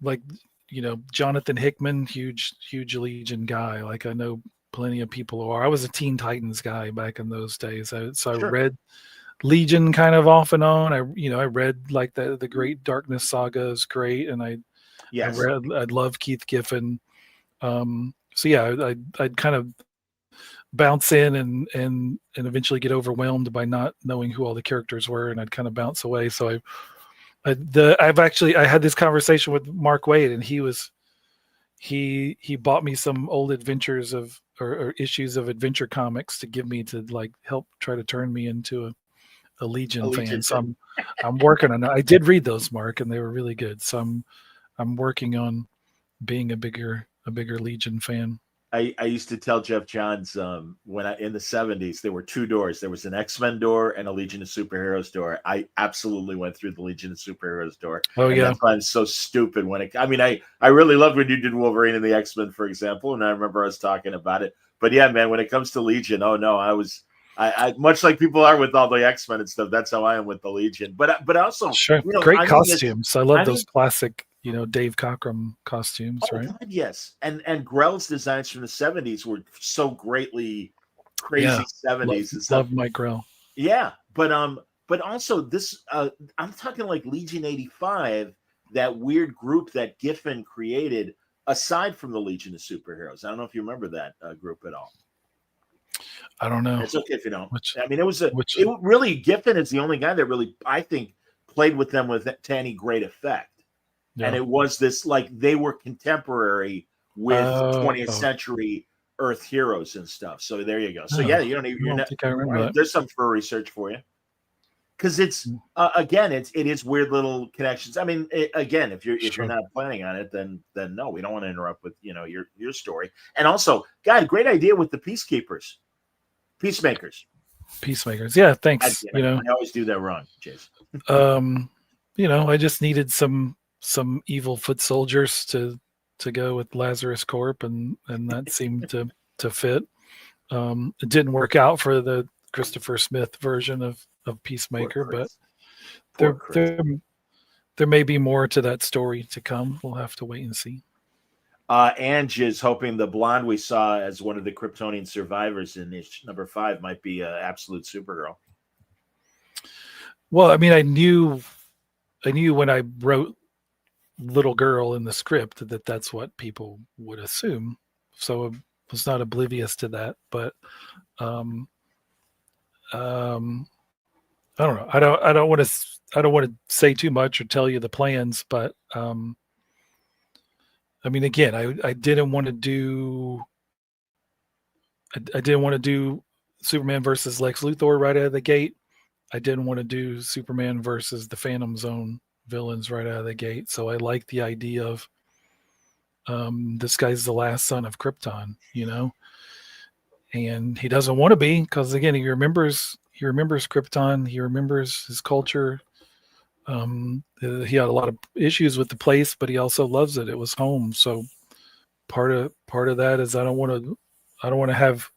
like Jonathan Hickman, huge Legion guy. Like I know plenty of people who are. I was a Teen Titans guy back in those days, I read Legion kind of off and on. I read like the Great Darkness saga is great, and I love Keith Giffen. So yeah, I'd kind of bounce in and eventually get overwhelmed by not knowing who all the characters were, and I'd kind of bounce away. So I had this conversation with Mark Waid, and he bought me some old adventures or issues of Adventure Comics to give me to like help try to turn me into a Legion fan. So I'm working on it. I did read those, Mark, and they were really good. So I'm working on being a bigger Legion fan. I used to tell Jeff Johns in the 70s there were two doors. There was an X-Men door and a Legion of Superheroes door. I absolutely went through the Legion of Superheroes door. Oh yeah, that's why I'm so stupid I really loved when you did Wolverine and the X-Men, for example, and I remember us talking about it. But yeah, man, when it comes to Legion, oh no, I much like people are with all the X-Men and stuff. That's how I am with the Legion. But also, sure, great costumes. I love those classic, Dave Cockrum costumes, right? God, yes, and Grell's designs from the 70s were so greatly crazy 70s and stuff. Love Mike Grell. Yeah, but also this, I'm talking like Legion 85, that weird group that Giffen created aside from the Legion of Superheroes. I don't know if you remember that group at all. I don't know. It's okay if you don't. Really, Giffen is the only guy that really, I think, played with them to any great effect. Yeah. And it was this, like, they were contemporary with 20th century Earth heroes and stuff. So there you go. So yeah, you don't even. think I remember that. There's some for research for you. Because it's again, it is weird little connections. I mean, again, if you're not planning on it, then no, we don't want to interrupt with your story. And also, God, great idea with the Peacemakers. Yeah, thanks. I always do that wrong, Jason. I just needed some evil foot soldiers to go with Lazarus Corp, and that seemed to fit. It didn't work out for the Christopher Smith version of Peacemaker, but there may be more to that story to come. We'll have to wait and see. Ange is hoping the blonde we saw as one of the Kryptonian survivors in issue number 5 might be absolute Supergirl. Well, I mean, I knew when I wrote little girl in the script that's what people would assume. So I was not oblivious to that, but I don't know. I don't want to say too much or tell you the plans, but I mean, again, I didn't want to do Superman versus Lex Luthor right out of the gate. I didn't want to do Superman versus the Phantom Zone villains right out of the gate. So I like the idea of this guy's the last son of Krypton, and he doesn't want to be, because again, he remembers Krypton, he remembers his culture. He had a lot of issues with the place, but he also loves it. It was home. So part of that is I don't want to have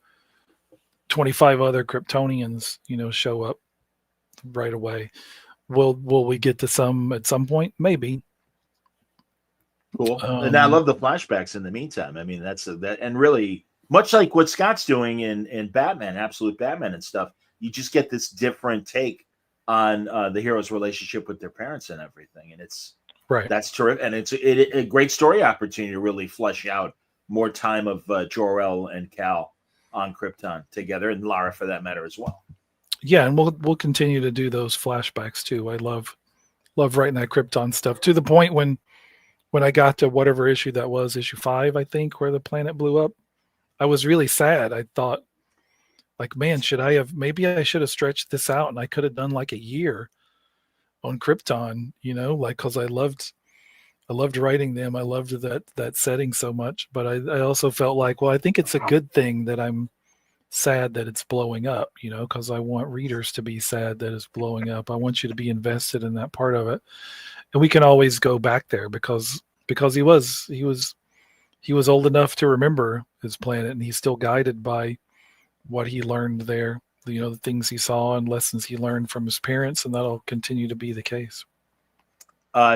25 other Kryptonians, show up right away. Will we get to some at some point? Maybe. Cool. And I love the flashbacks in the meantime. I mean, and really much like what Scott's doing in Batman, Absolute Batman and stuff. You just get this different take on the hero's relationship with their parents and everything, and that's terrific. And it's a great story opportunity to really flesh out more time of Jor-El and Cal on Krypton together, and Lara for that matter as well. Yeah, and we'll continue to do those flashbacks too. I love writing that Krypton stuff to the point when I got to whatever issue that was, issue 5, I think, where the planet blew up, I was really sad. I thought, like, man, maybe I should have stretched this out and I could have done like a year on Krypton, like, cause I loved writing them. I loved that setting so much, but I also felt like, well, I think it's a good thing that I'm sad that it's blowing up, cause I want readers to be sad that it's blowing up. I want you to be invested in that part of it. And we can always go back there because he was old enough to remember his planet, and he's still guided by what he learned there, the things he saw and lessons he learned from his parents, and that'll continue to be the case.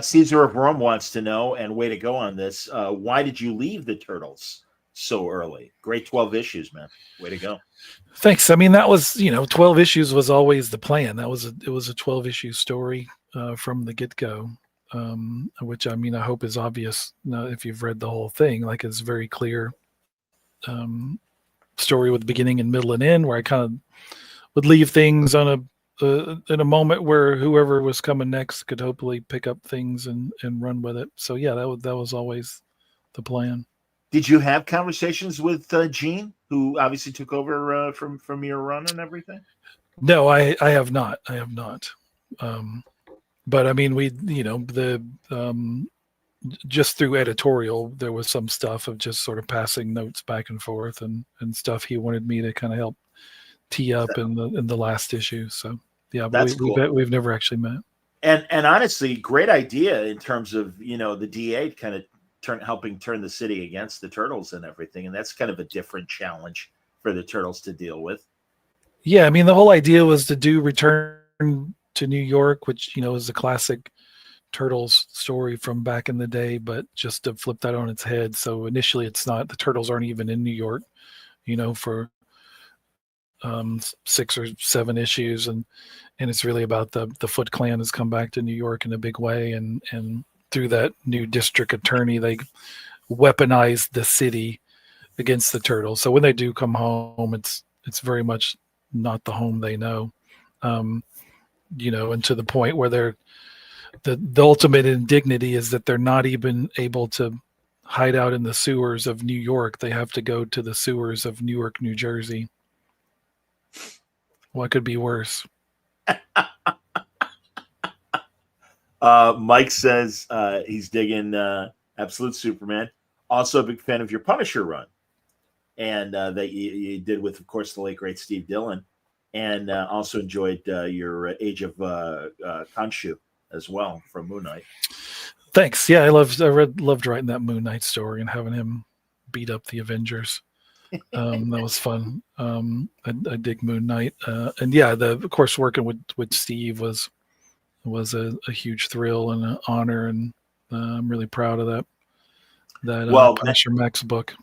Caesar of Rome wants to know, and way to go on this, why did you leave the Turtles so early? Great 12 issues, man. Way to go. Thanks. I mean, that was, 12 issues was always the plan. It was a 12 issue story from the get-go. Which, I mean, I hope is obvious if you've read the whole thing. Like, it's very clear story with beginning and middle and end, where I kind of would leave things on in a moment where whoever was coming next could hopefully pick up things and run with it. So yeah, that was always the plan. Did you have conversations with Gene, who obviously took over from your run and everything? No, I have not. But I mean, we, just through editorial, there was some stuff of just sort of passing notes back and forth and stuff he wanted me to kind of help tee up in the last issue. So yeah, that's cool. We've never actually met. And honestly, great idea in terms of, the DA kind of helping turn the city against the Turtles and everything. And that's kind of a different challenge for the Turtles to deal with. Yeah. I mean, the whole idea was to do Return to New York, which is a classic Turtles story from back in the day, but just to flip that on its head. So initially the Turtles aren't even in New York, for 6 or 7 issues, and it's really about the Foot Clan has come back to New York in a big way, and through that new district attorney, they weaponize the city against the Turtles. So when they do come home, it's very much not the home they know. And to the point where the ultimate indignity is that they're not even able to hide out in the sewers of New York. They have to go to the sewers of Newark, New Jersey. What could be worse? Mike says he's digging Absolute Superman. Also a big fan of your Punisher run. And that you did with, of course, the late, great Steve Dillon. And also enjoyed your Age of Khonshu as well from Moon Knight. Thanks. Yeah, I loved writing that Moon Knight story and having him beat up the Avengers. That was fun. I dig Moon Knight, and yeah, of course working with Steve was a huge thrill and an honor, and I'm really proud of that Punisher Max book.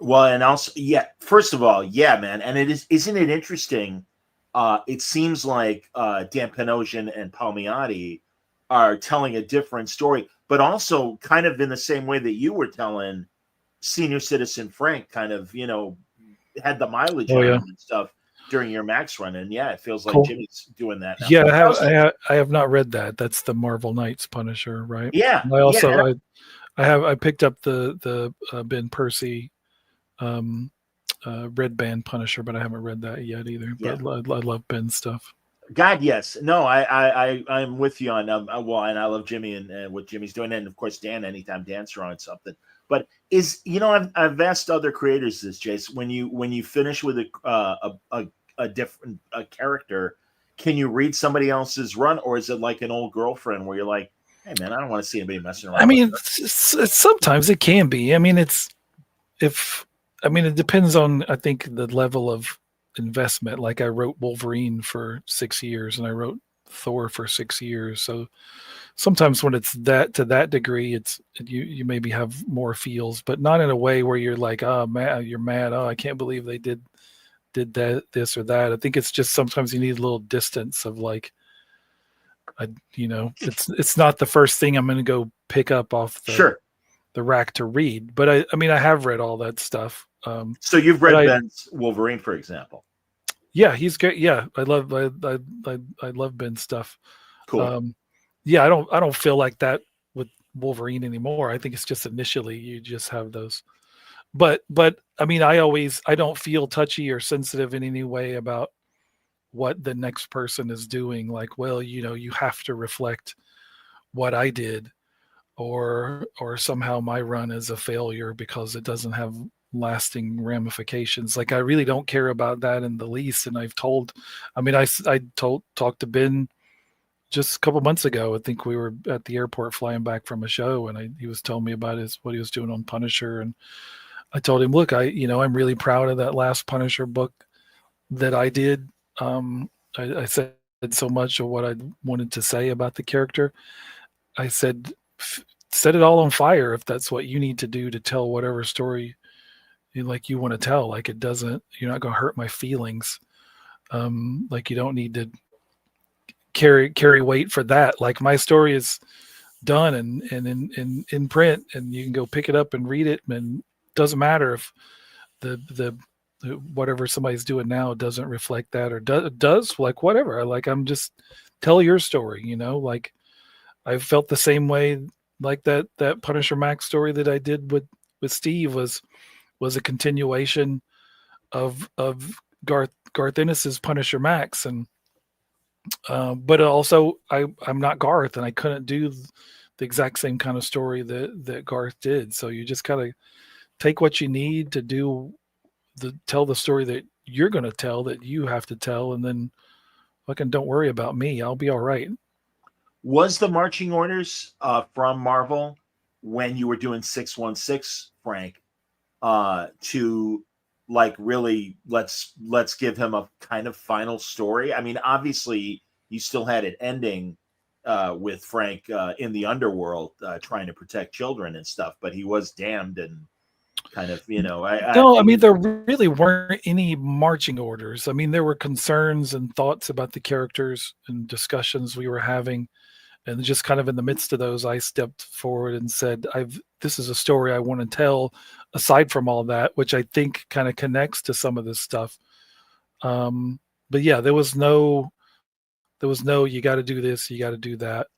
Well, and also, yeah. First of all, yeah, man, and isn't it interesting? It seems like Dan Panosian and Palmiotti are telling a different story, but also kind of in the same way that you were telling Senior Citizen Frank, kind of, had the mileage and stuff during your Max run. And yeah, it feels like Jimmy's doing that now. Yeah, I have not read that. That's the Marvel Knights Punisher, right? Yeah. And I also I picked up the Ben Percy Red Band Punisher, but I haven't read that yet either. Yeah. But I love Ben's stuff. God, yes. No, I'm with you on and I love Jimmy and what Jimmy's doing, and of course Dan. Anytime Dan's throwing something, but I've asked other creators this, Jace. When you finish with a different character, can you read somebody else's run, or is it like an old girlfriend where you're like, hey man, I don't want to see anybody messing around? I mean, sometimes it can be. I mean, it's I mean, it depends on, I think, the level of investment. Like I wrote Wolverine for 6 years and I wrote Thor for 6 years. So sometimes when it's that to that degree, you maybe have more feels, but not in a way where you're like, oh man, you're mad. Oh, I can't believe they did that, this or that. I think it's just sometimes you need a little distance of like, it's not the first thing I'm going to go pick up off the rack to read. But I mean, I have read all that stuff. So you've read Ben's Wolverine, for example. Yeah, he's great. Yeah, I love Ben's stuff. Cool. Yeah, I don't feel like that with Wolverine anymore. I think it's just initially you just have those. But I mean, I don't feel touchy or sensitive in any way about what the next person is doing. Like, well, you have to reflect what I did, or somehow my run is a failure because it doesn't have lasting ramifications. Like I really don't care about that in the least. And I talked to Ben just a couple months ago. I think we were at the airport flying back from a show, and he was telling me about what he was doing on Punisher. And I told him, look, I'm really proud of that last Punisher book that I did. I said so much of what I wanted to say about the character. I said, set it all on fire if that's what you need to do to tell whatever story you want to tell. Like you're not going to hurt my feelings. Like you don't need to carry weight for that. Like my story is done and in print, and you can go pick it up and read it. And it doesn't matter if the whatever somebody's doing now doesn't reflect that, or does, like whatever. Like I'm just tell your story, like I felt the same way. Like that Punisher Max story that I did with Steve was a continuation of Garth Ennis's Punisher Max, and but also I'm not Garth, and I couldn't do the exact same kind of story that Garth did. So you just gotta take what you need to tell the story that you're going to tell, that you have to tell, and then fucking don't worry about me. I'll be all right. Was the marching orders from Marvel when you were doing 616, Frank, to like really let's give him a kind of final story? I mean, obviously you still had it ending with Frank in the underworld trying to protect children and stuff, but he was damned and kind of, I mean, there really weren't any marching orders. I mean, there were concerns and thoughts about the characters and discussions we were having. And just kind of in the midst of those, I stepped forward and said, this is a story I want to tell aside from all that, which I think kind of connects to some of this stuff. But yeah, there was no, you got to do this, you got to do that.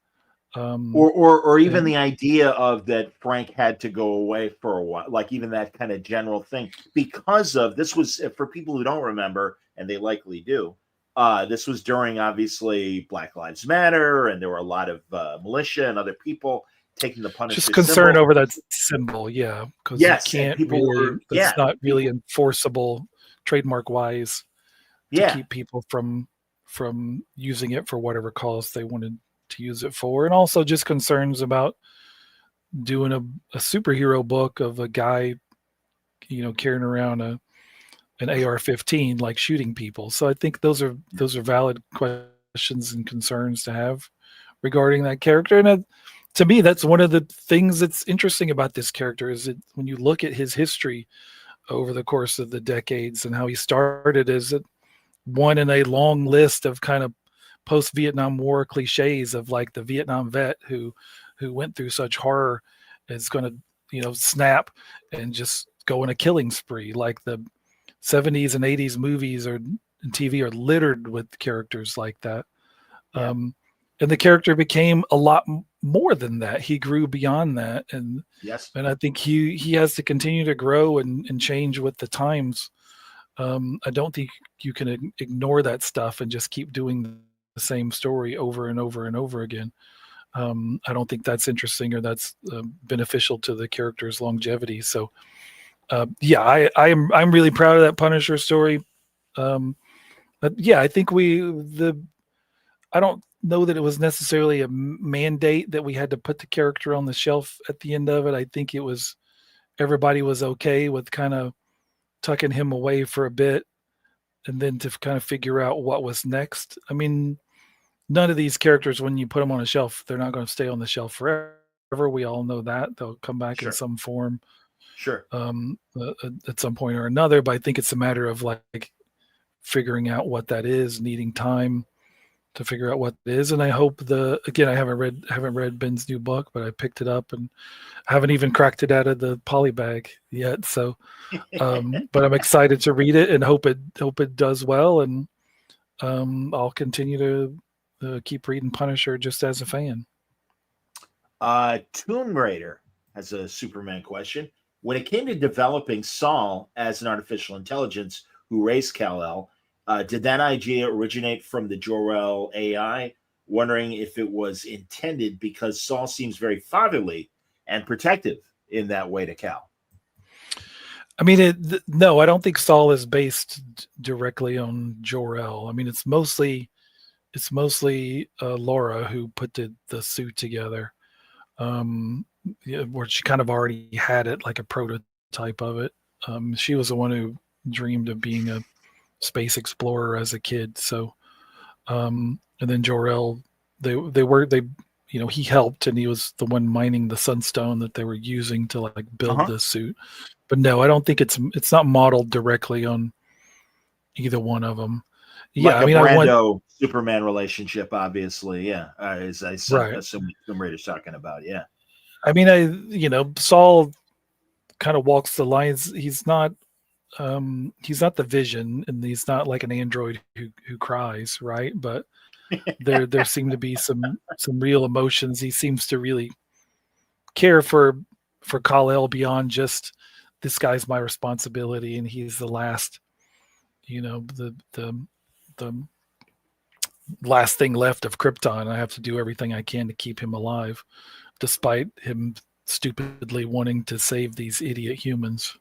Or even the idea of that Frank had to go away for a while, like even that kind of general thing, because of this was, for people who don't remember, and they likely do, this was during obviously Black Lives Matter, and there were a lot of militia and other people taking the Punisher just concern symbol over that symbol, yeah, because you can't really, it's not really enforceable trademark wise to keep people from using it for whatever cause they wanted to use it for. And also just concerns about doing a superhero book of a guy carrying around an AR-15, like shooting people. So I think those are valid questions and concerns to have regarding that character. And to me, that's one of the things that's interesting about this character, is that when you look at his history over the course of the decades and how he started as one in a long list of kind of post-Vietnam War cliches of like the Vietnam vet who went through such horror is going to snap and just go on a killing spree. Like the 70s and 80s movies and TV are littered with characters like that. And the character became a lot more than that. He grew beyond that, and I think he has to continue to grow and change with the times. I don't think you can ignore that stuff and just keep doing the same story over and over and over again. I don't think that's interesting or that's beneficial to the character's longevity. So, I'm really proud of that Punisher story. But yeah, I think I don't know that it was necessarily a mandate that we had to put the character on the shelf at the end of it. I think it was everybody was okay with kind of tucking him away for a bit, and then to kind of figure out what was next. I mean, none of these characters, when you put them on a shelf, they're not going to stay on the shelf forever. We all know that they'll come back in some form, at some point or another. But I think it's a matter of like figuring out what that is, needing time to figure out what it is. And I hope I haven't read Ben's new book, but I picked it up and haven't even cracked it out of the poly bag yet. So, but I'm excited to read it and hope it does well. And I'll continue to keep reading Punisher just as a fan. Tomb Raider has a Superman question. When it came to developing Saul as an artificial intelligence who raised Kal-El, did that idea originate from the Jor-El AI? Wondering if it was intended because Saul seems very fatherly and protective in that way to Kal. I mean, no, I don't think Saul is based directly on Jor-El. I mean, it's mostly Laura who put the suit together, where she kind of already had it, like a prototype of it. She was the one who dreamed of being a space explorer as a kid. So, and then Jor-El, he helped, and he was the one mining the sunstone that they were using to like build the suit. But no, I don't think it's not modeled directly on either one of them. Like I Brando Superman relationship, obviously. Yeah, as I said, Tomb Raider's talking about. Yeah, I mean, Saul kind of walks the lines. He's not the Vision, and he's not like an android who cries, right? But there seem to be some real emotions. He seems to really care for Kal-El beyond just this guy's my responsibility, and he's the last, the last thing left of Krypton. I have to do everything I can to keep him alive, despite him stupidly wanting to save these idiot humans.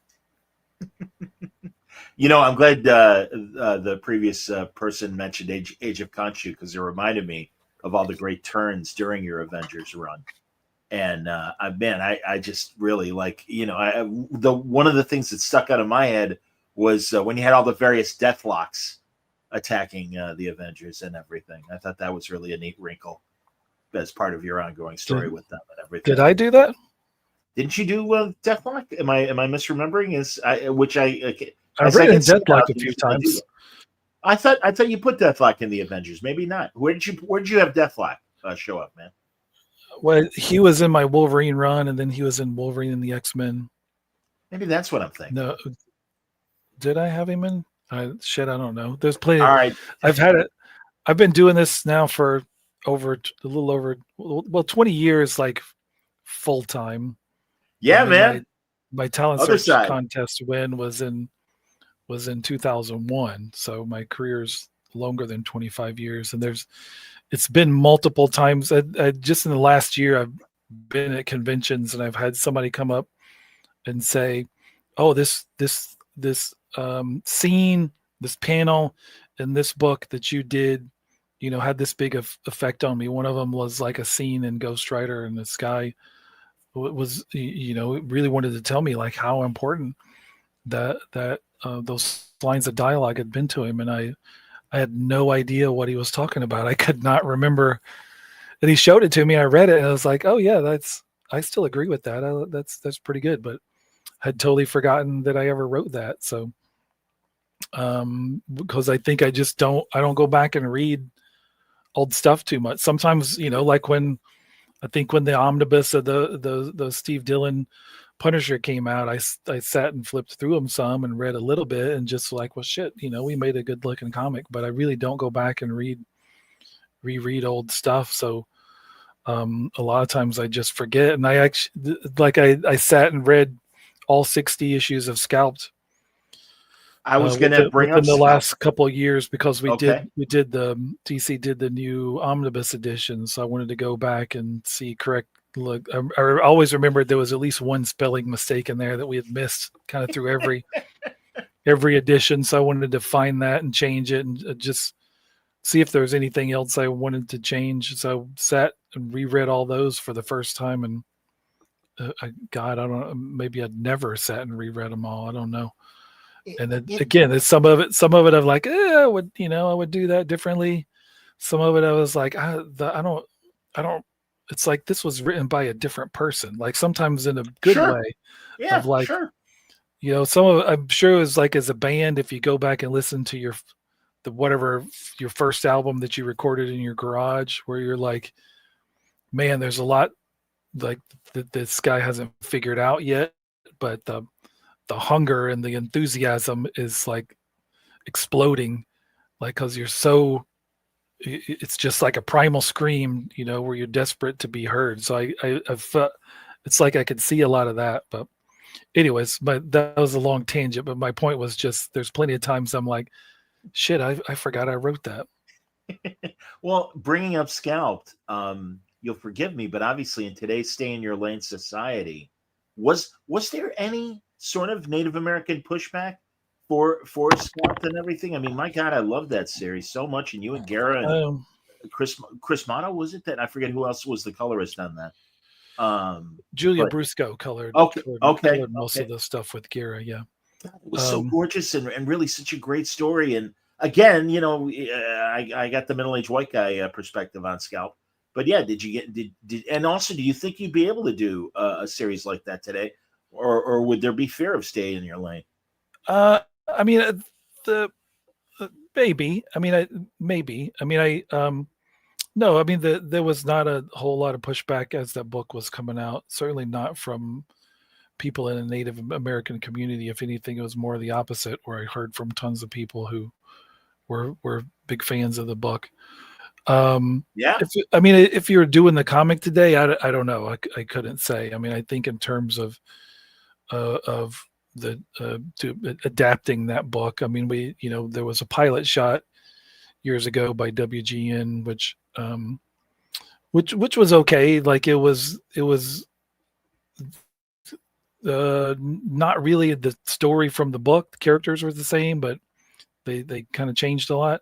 I'm glad the previous person mentioned Age of Khonshu, because it reminded me of all the great turns during your Avengers run. And I just really like, one of the things that stuck out of my head was when you had all the various Deathlocks attacking the Avengers and everything. I thought that was really a neat wrinkle as part of your ongoing story with them and everything. Did I do that? Didn't you do Deathlock? Am I misremembering? I've written Deathlock a few times. I thought you put Deathlock in the Avengers. Maybe not. Where did you have Deathlock show up, man? Well, he was in my Wolverine run, and then he was in Wolverine and the X-Men. Maybe that's what I'm thinking. No, did I have him in? I don't know. There's plenty. All right, I've been doing this now for a little over 20 years, like full time. Yeah, man. My talent search contest win was in 2001, so my career's longer than 25 years, and it's been multiple times. Just in the last year, I've been at conventions, and I've had somebody come up and say, "Oh, this scene, this panel in this book that you did, had this big effect on me." One of them was like a scene in Ghost Rider, and this guy was, really wanted to tell me like how important that those lines of dialogue had been to him, and I had no idea what he was talking about. I could not remember. And he showed it to me. I read it, and I was like, "Oh yeah, I still agree with that. That's pretty good." But had totally forgotten that I ever wrote that. So, because I think I don't go back and read old stuff too much. Sometimes, like when the omnibus of the Steve Dillon Punisher came out, I sat and flipped through them some and read a little bit and just like, well, shit, we made a good looking comic, but I really don't go back and reread old stuff. So a lot of times I just forget. And I actually, I sat and read all 60 issues of Scalped. I was going to bring up in the last couple of years, because DC did the new omnibus edition. So I wanted to go back and see look. I always remembered there was at least one spelling mistake in there that we had missed kind of through every edition. So I wanted to find that and change it and just see if there was anything else I wanted to change. So I sat and reread all those for the first time, and God, I don't know. Maybe I'd never sat and reread them all. I don't know. And then It- again, it's some of it I'm like, I would, I would do that differently. Some of it I was like, I don't. It's like this was written by a different person. Like sometimes in a good Sure. way of Yeah, like, sure. some of I'm sure it was like as a band, if you go back and listen to your first album that you recorded in your garage, where you're like, man, there's a lot like that this guy hasn't figured out yet, but the hunger and the enthusiasm is like exploding, like because you're so it's just like a primal scream, where you're desperate to be heard. So I felt it's like I could see a lot of that. But anyways, but that was a long tangent. But my point was just there's plenty of times I'm like, shit, I forgot I wrote that. Well, bringing up Scalped, you'll forgive me, but obviously in today's stay in your lane society, was there any sort of Native American pushback for Scalped and everything? I mean, my God, I love that series so much, and you and Gara and Chris Motto, was it that? I forget who else was the colorist on that. Julia but- Brusco colored most of the stuff with Gara. Yeah, it was so gorgeous and really such a great story. And again, I got the middle-aged white guy perspective on Scalp. But yeah, did and also, do you think you'd be able to do a series like that today, or would there be fear of staying in your lane? I mean, maybe. I mean, maybe. I mean, no. I mean, there was not a whole lot of pushback as that book was coming out. Certainly not from people in the Native American community. If anything, it was more the opposite, where I heard from tons of people who were big fans of the book. Yeah. If you were doing the comic today, I don't know. I couldn't say. I mean, I think in terms of the adapting that book. I mean, there was a pilot shot years ago by WGN, which was okay. Like it was not really the story from the book. The characters were the same, but they kind of changed a lot.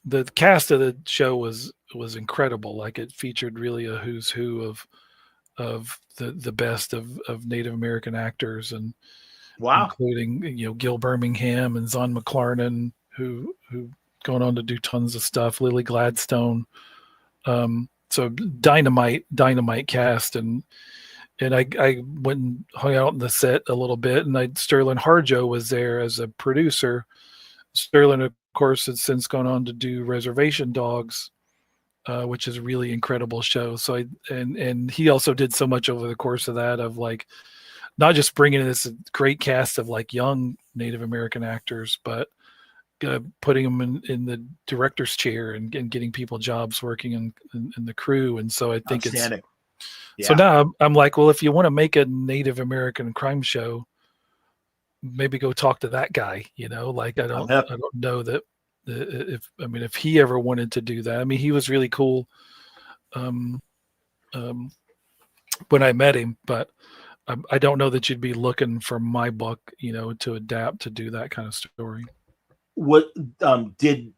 The cast of the show was incredible. Like it featured really a who's who of the best of Native American actors, and Wow. including Gil Birmingham and Zon McLarnon, who going on to do tons of stuff. Lily Gladstone. So dynamite cast, and I went and hung out in the set a little bit, and Sterling Harjo was there as a producer. Sterling, of course, has since gone on to do Reservation Dogs, which is a really incredible show. So and he also did so much over the course of that, of like not just bringing in this great cast of like young Native American actors, but putting them in the director's chair and getting people jobs working in the crew. And so I think it's so now I'm like, well, if you want to make a Native American crime show, maybe go talk to that guy. Like I don't know that if he ever wanted to do that. I mean, he was really cool when I met him, but I don't know that you'd be looking for my book, to adapt to do that kind of story. What did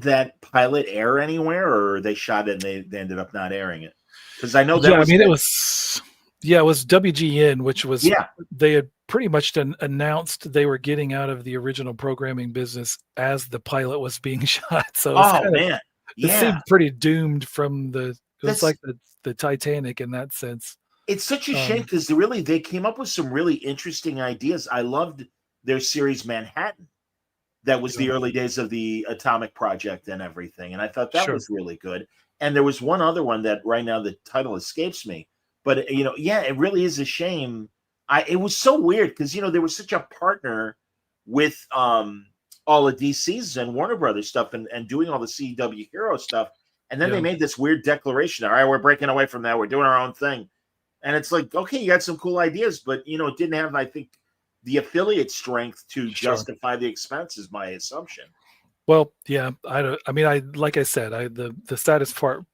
that pilot air anywhere, or they shot it and they ended up not airing it? Because I know that it was WGN, which was they had pretty much announced they were getting out of the original programming business as the pilot was being shot. So it seemed pretty doomed from it's like the Titanic in that sense. It's such a shame because they came up with some really interesting ideas. I loved their series Manhattan. That was the early days of the Atomic Project and everything. And I thought that was really good. And there was one other one that right now the title escapes me. But, it really is a shame. It was so weird because, there was such a partner with all of DC's and Warner Brothers stuff and doing all the CW hero stuff. And then they made this weird declaration. All right, we're breaking away from that. We're doing our own thing. And it's like, okay, you got some cool ideas, but, it didn't have, I think, the affiliate strength to justify the expenses, my assumption. Well, yeah, like I said, the saddest part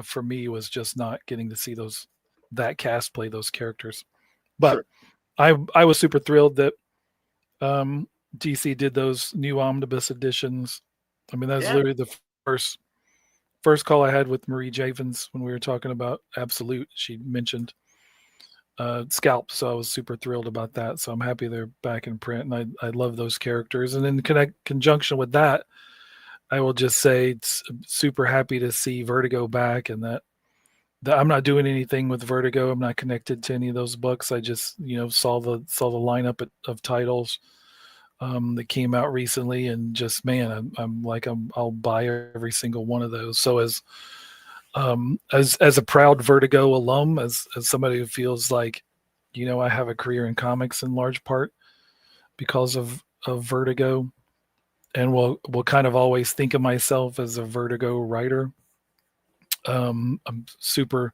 for me was just not getting to see that cast play those characters. But I was super thrilled that DC did those new omnibus editions. I mean, that was literally the first call I had with Marie Javins when we were talking about Absolute, she mentioned Scalp, so I was super thrilled about that. So I'm happy they're back in print, and I love those characters. And in conjunction with that, I will just say it's super happy to see Vertigo back, and that I'm not doing anything with Vertigo. I'm not connected to any of those books. I just saw the lineup of titles that came out recently, and just man, I'll buy every single one of those. So as a proud Vertigo alum, as somebody who feels like I have a career in comics in large part because of Vertigo, and will kind of always think of myself as a Vertigo writer. I'm super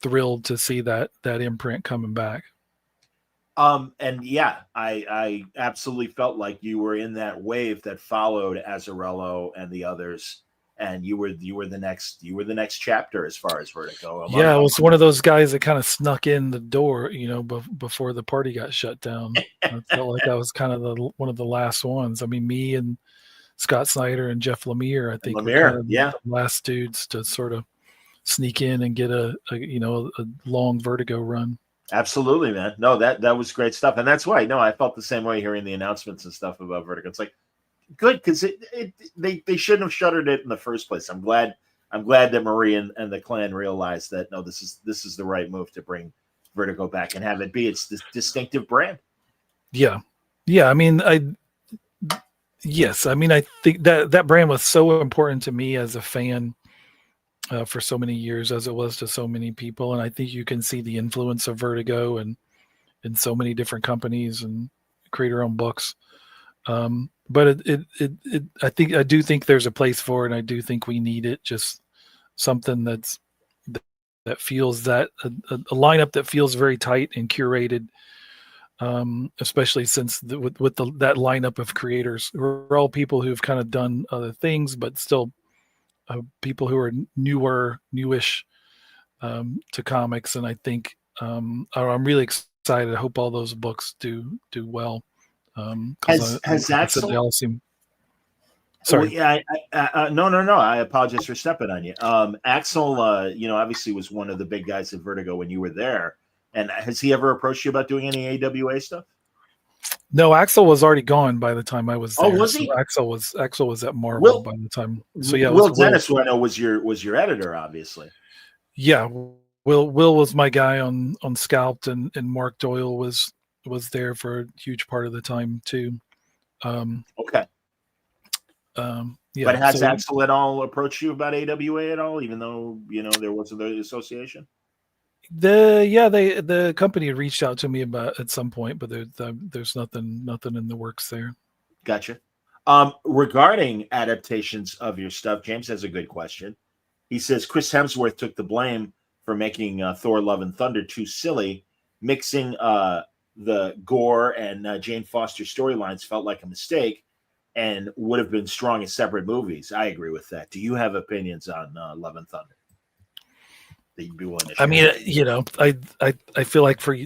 thrilled to see that imprint coming back. And yeah, I absolutely felt like you were in that wave that followed Azzarello and the others, and you were the next chapter as far as Vertigo. Yeah, I was one of those guys that kind of snuck in the door, before the party got shut down. I felt like I was kind of one of the last ones. I mean, me and Scott Snyder and Jeff Lemire, I think, were kind of the last dudes to sort of sneak in and get a long Vertigo run. Absolutely, man. No, that was great stuff, and that's why. No, I felt the same way hearing the announcements and stuff about Vertigo. It's like good because they shouldn't have shuttered it in the first place. I'm glad that Marie and the clan realized that no, this is the right move to bring Vertigo back and have it be its distinctive brand. Yeah. I mean, I think that brand was so important to me as a fan. For so many years, as it was to so many people, and I think you can see the influence of Vertigo and in so many different companies and create your own books. But I do think there's a place for it, and I do think we need it. Just something that feels that a lineup that feels very tight and curated, especially since with that lineup of creators, we're all people who've kind of done other things, but still. People who are newish to comics, and I think I'm really excited. I hope all those books do well. Has Axel? They all seem. Sorry. Well, yeah. No. I apologize for stepping on you. Axel, obviously was one of the big guys at Vertigo when you were there. And has he ever approached you about doing any AWA stuff? No, Axel was already gone by the time I was there. Oh, was he? So Axel was at Marvel by the time. So yeah, Will Dennis, who I know was your editor, obviously. Yeah, Will was my guy on Scalped, and Mark Doyle was there for a huge part of the time too. Okay. Yeah. But has Axel at all approached you about AWA at all, even though there wasn't the association? The company had reached out to me about at some point, but there's nothing in the works there. Gotcha. Regarding adaptations of your stuff, James has a good question. He says Chris Hemsworth took the blame for making Thor: Love and Thunder too silly. Mixing the Gore and Jane Foster storylines felt like a mistake and would have been strong as separate movies. I agree with that. Do you have opinions on Love and Thunder? I mean, I feel like for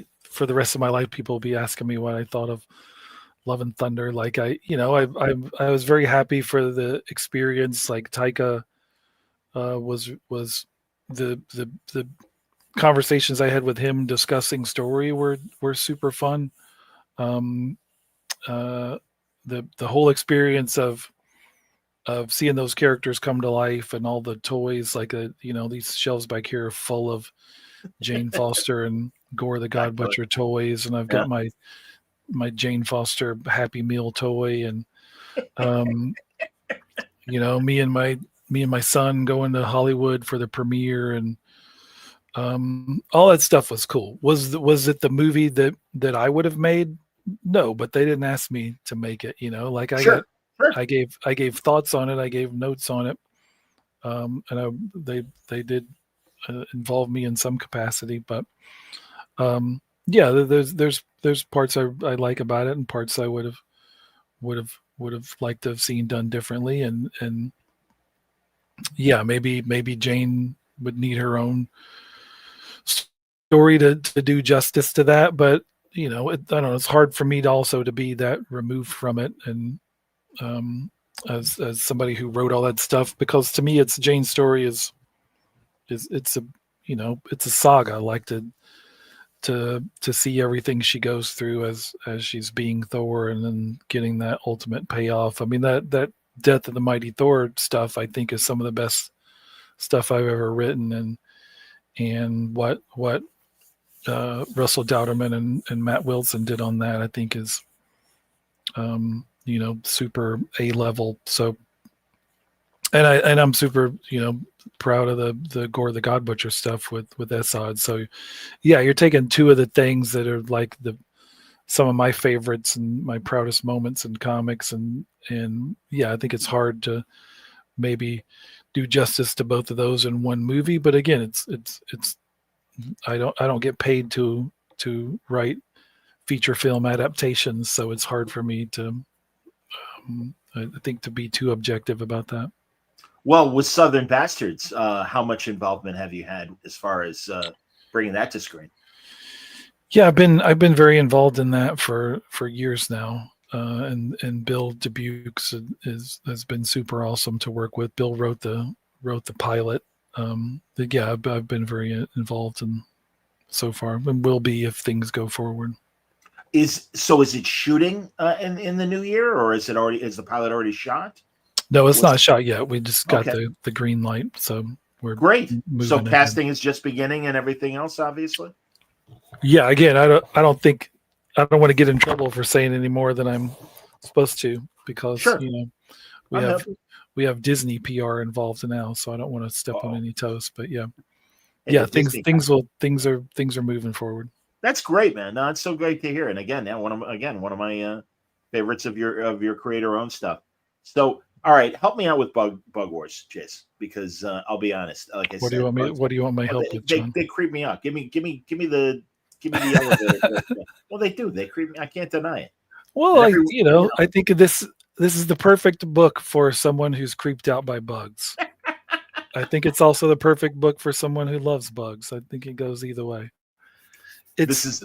the rest of my life, people will be asking me what I thought of Love and Thunder. Like I was very happy for the experience. Like Taika was the conversations I had with him discussing story were super fun. The whole experience of seeing those characters come to life and all the toys, like these shelves back here are full of Jane Foster and Gore the God Butcher toys, and I've got my Jane Foster Happy Meal toy, and me and my son going to Hollywood for the premiere, and all that stuff was cool. Was it the movie that I would have made? No, but they didn't ask me to make it. I gave thoughts on it. I gave notes on it, and they did involve me in some capacity. But there's parts I like about it, and parts I would have liked to have seen done differently. And yeah, maybe Jane would need her own story to do justice to that. But I don't know. It's hard for me to also to be that removed from it, and as somebody who wrote all that stuff, because to me, it's Jane's story is it's a it's a saga. I like to see everything she goes through as she's being Thor, and then getting that ultimate payoff. I mean, that Death of the Mighty Thor stuff, I think, is some of the best stuff I've ever written, and what Russell Dowderman and Matt Wilson did on that, I think, is super A level. So, and I'm super proud of the Gore the God Butcher stuff with Esad. So yeah, you're taking two of the things that are like some of my favorites and my proudest moments in comics, and yeah, I think it's hard to maybe do justice to both of those in one movie. But again, it's I don't get paid to write feature film adaptations, so it's hard for me to I think to be too objective about that. Well, with Southern Bastards, how much involvement have you had as far as bringing that to screen? Yeah, I've been very involved in that for years now, and Bill Dubuque has been super awesome to work with. Bill wrote the pilot. Yeah, I've been very involved in so far, and will be if things go forward. Is it shooting in the new year, or is the pilot already shot? No, it's not shot yet. We just got the green light, so we're great. So casting ahead. is just beginning, and everything else, obviously. Yeah, again, I don't want to get in trouble for saying any more than I'm supposed to, because sure. we have Disney PR involved now, so I don't want to step on any toes. But yeah, things are moving forward. That's great, man. No, it's so great to hear. And again, one of my favorites of your creator-owned stuff. So, all right, help me out with Bug Wars, Chase, because I'll be honest. Like I said, what do you want my help with, John? They creep me out. Give me the elevator. Well, they do. They creep me. I can't deny it. Well, I think this is the perfect book for someone who's creeped out by bugs. I think it's also the perfect book for someone who loves bugs. I think it goes either way. It's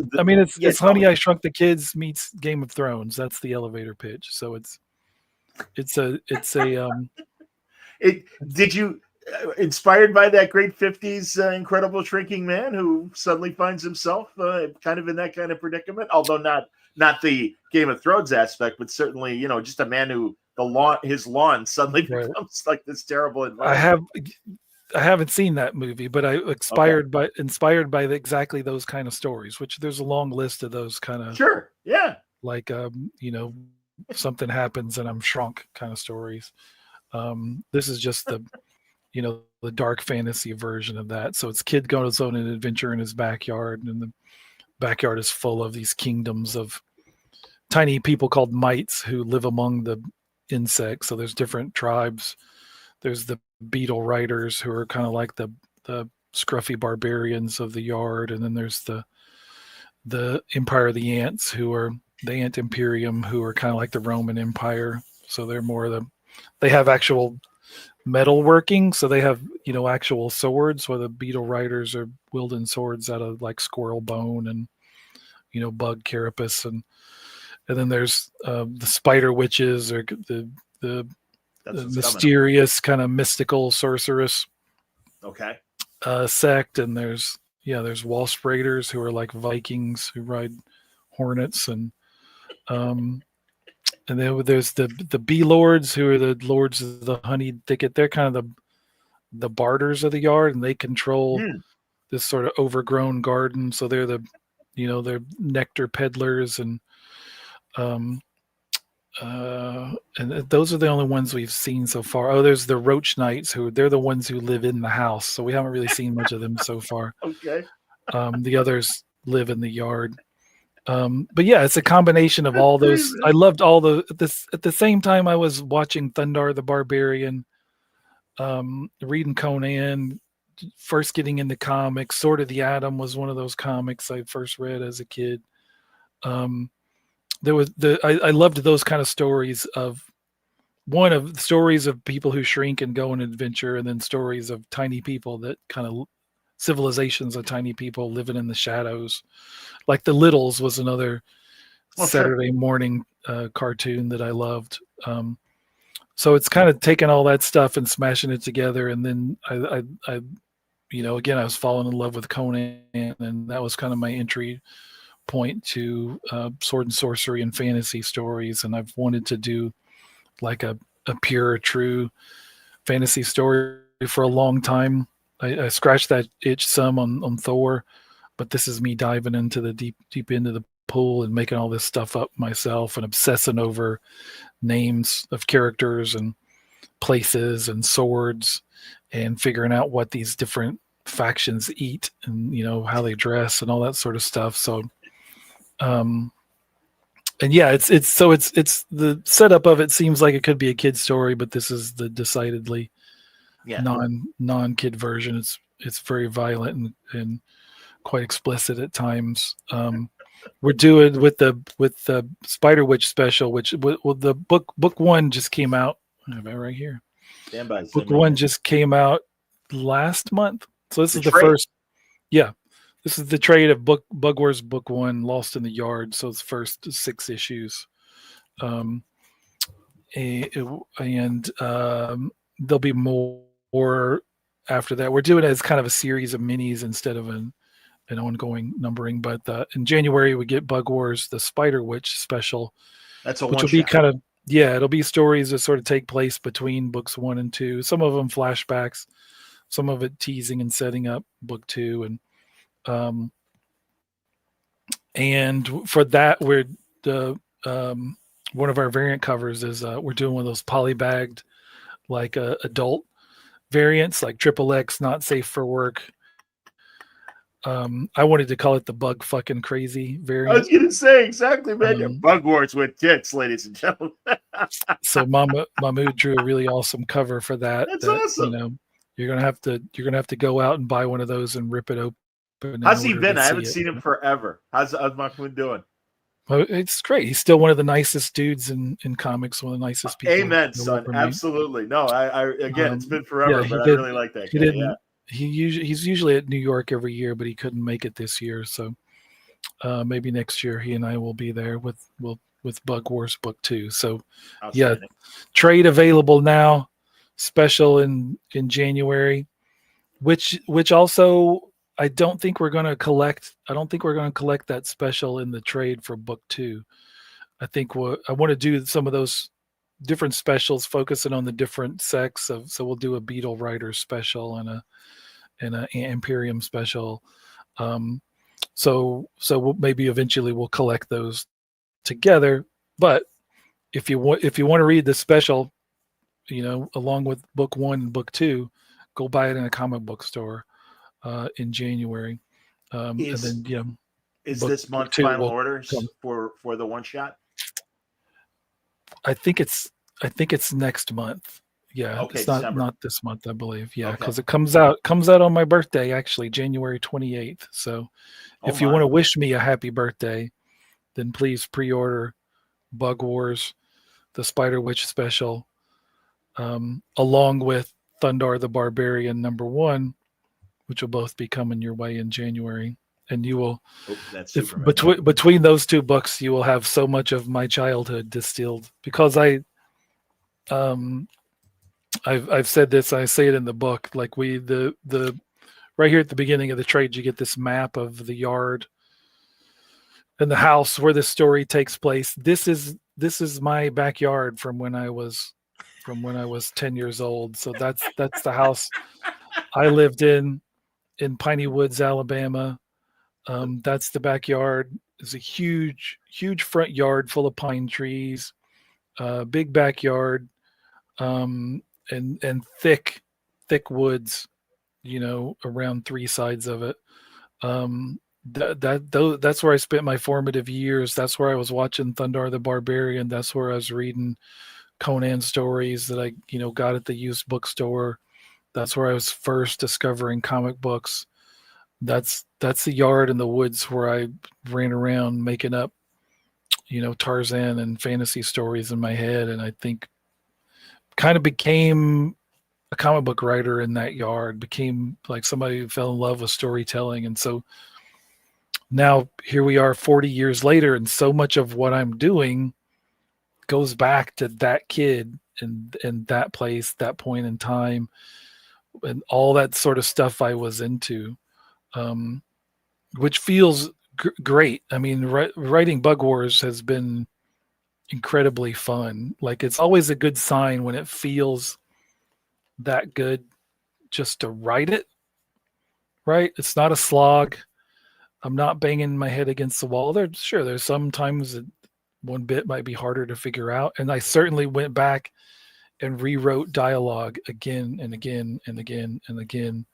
Honey, I Shrunk the Kids meets Game of Thrones. That's the elevator pitch. So did you inspired by that great 50s Incredible Shrinking Man who suddenly finds himself kind of in that kind of predicament, although not the Game of Thrones aspect, but certainly just a man who his lawn suddenly becomes like this terrible environment. I haven't seen that movie, but I inspired by exactly those kind of stories, which there's a long list of those kind of sure, yeah, like something happens and I'm shrunk kind of stories. This is just the the dark fantasy version of that. So it's kid goes on an adventure in his backyard, and the backyard is full of these kingdoms of tiny people called mites who live among the insects. So there's different tribes. There's the beetle riders who are kind of like the scruffy barbarians of the yard, and then there's the Empire of the Ants, who are the Ant Imperium, who are kind of like the Roman Empire. So they're more they have actual metal working, so they have actual swords, where the beetle riders are wielding swords out of like squirrel bone and bug carapace, and then there's the spider witches, or the mysterious kind of mystical sorceress sect, and there's wasp raiders who are like Vikings who ride hornets, and then there's the bee lords who are the lords of the honey thicket. They're kind of the barders of the yard, and they control this sort of overgrown garden. So they're they're nectar peddlers, and those are the only ones we've seen so far. Oh, there's the roach knights, they're the ones who live in the house. So we haven't really seen much of them so far. Okay. The others live in the yard. But yeah, it's a combination of all those. I loved all at the same time I was watching Thundarr the Barbarian, reading Conan, first getting into comics. Sword of the Atom was one of those comics I first read as a kid. There was I loved those kind of stories of stories of people who shrink and go on an adventure, and then stories of tiny people that kind of civilizations of tiny people living in the shadows. Like The Littles was another Saturday morning cartoon that I loved. So it's kind of taking all that stuff and smashing it together. And then I again, I was falling in love with Conan, and that was kind of my entry point to sword and sorcery and fantasy stories. And I've wanted to do like a pure, true fantasy story for a long time. I scratched that itch some on Thor, but this is me diving into the deep into the pool and making all this stuff up myself and obsessing over names of characters and places and swords and figuring out what these different factions eat and how they dress and all that sort of stuff. So and yeah, it's the setup of it seems like it could be a kid's story, but this is the decidedly non kid version. It's very violent and quite explicit at times. We're doing with the Spider Witch special, which the book one just came out. I have it right here. Stand by. Book one just came out last month, so this is the first. Yeah, this is the trade of Bug Wars book one, Lost in the Yard. So it's first 6 issues, and there'll be more after that. We're doing it as kind of a series of minis instead of an ongoing numbering. But in January we get Bug Wars, the Spider Witch special. That's a which one will be shot. kind of it'll be stories that sort of take place between books 1 and 2. Some of them flashbacks, some of it teasing and setting up book 2, and for that we're the one of our variant covers is we're doing one of those polybagged like adult variants, like XXX, not safe for work. I wanted to call it the bug fucking crazy variant. I was gonna say exactly, man. Bug Wars with tits, ladies and gentlemen. So Mahmood drew a really awesome cover for that. That's awesome. You're gonna have to go out and buy one of those and rip it open. How's he been? I haven't seen him forever. How's Mahmoud doing? Well, it's great. He's still one of the nicest dudes in comics, one of the nicest people. Amen, son. Absolutely. No, I again, it's been forever, but I really like that guy. He's usually at New York every year, but he couldn't make it this year. So maybe next year he and I will be there with Bug Wars book 2. So yeah, trade available now, special in January, which also I don't think we're going to collect. I don't think we're going to collect that special in the trade for book 2. I think I want to do some of those different specials focusing on the different sects of. So we'll do a Beetle Rider special and an Imperium special. So maybe eventually we'll collect those together. But if you want to read the special, along with book 1 and book 2, go buy it in a comic book store in January. And then is this month final orders for the one shot? I think it's next month. Yeah, okay, it's December. not this month, I believe. Yeah, because it comes out on my birthday, actually, January 28th. So if you want to wish me a happy birthday, then please pre-order Bug Wars, the Spider Witch special, along with Thundarr the Barbarian #1, which will both be coming your way in January. And you will, between those 2 books, you will have so much of my childhood distilled, because I've said this, I say it in the book, like the right here at the beginning of the trade, you get this map of the yard and the house where this story takes place. This is my backyard from when I was 10 years old. So that's the house I lived in Piney Woods, Alabama. That's the backyard. It's a huge front yard full of pine trees, big backyard, and thick woods, around 3 sides of it. That's where I spent my formative years. That's where I was watching Thundarr the Barbarian. That's where I was reading Conan stories that I got at the used bookstore. That's where I was first discovering comic books. That's the yard in the woods where I ran around making up, Tarzan and fantasy stories in my head. And I think kind of became a comic book writer in that yard, became like somebody who fell in love with storytelling. And so now here we are 40 years later, and so much of what I'm doing goes back to that kid in that place, that point in time, and all that sort of stuff I was into, which feels great. I mean, writing Bug Wars has been incredibly fun. Like, it's always a good sign when it feels that good just to write it, right? It's not a slog. I'm not banging my head against the wall. There's some times that one bit might be harder to figure out. And I certainly went back and rewrote dialogue again and again and again and again,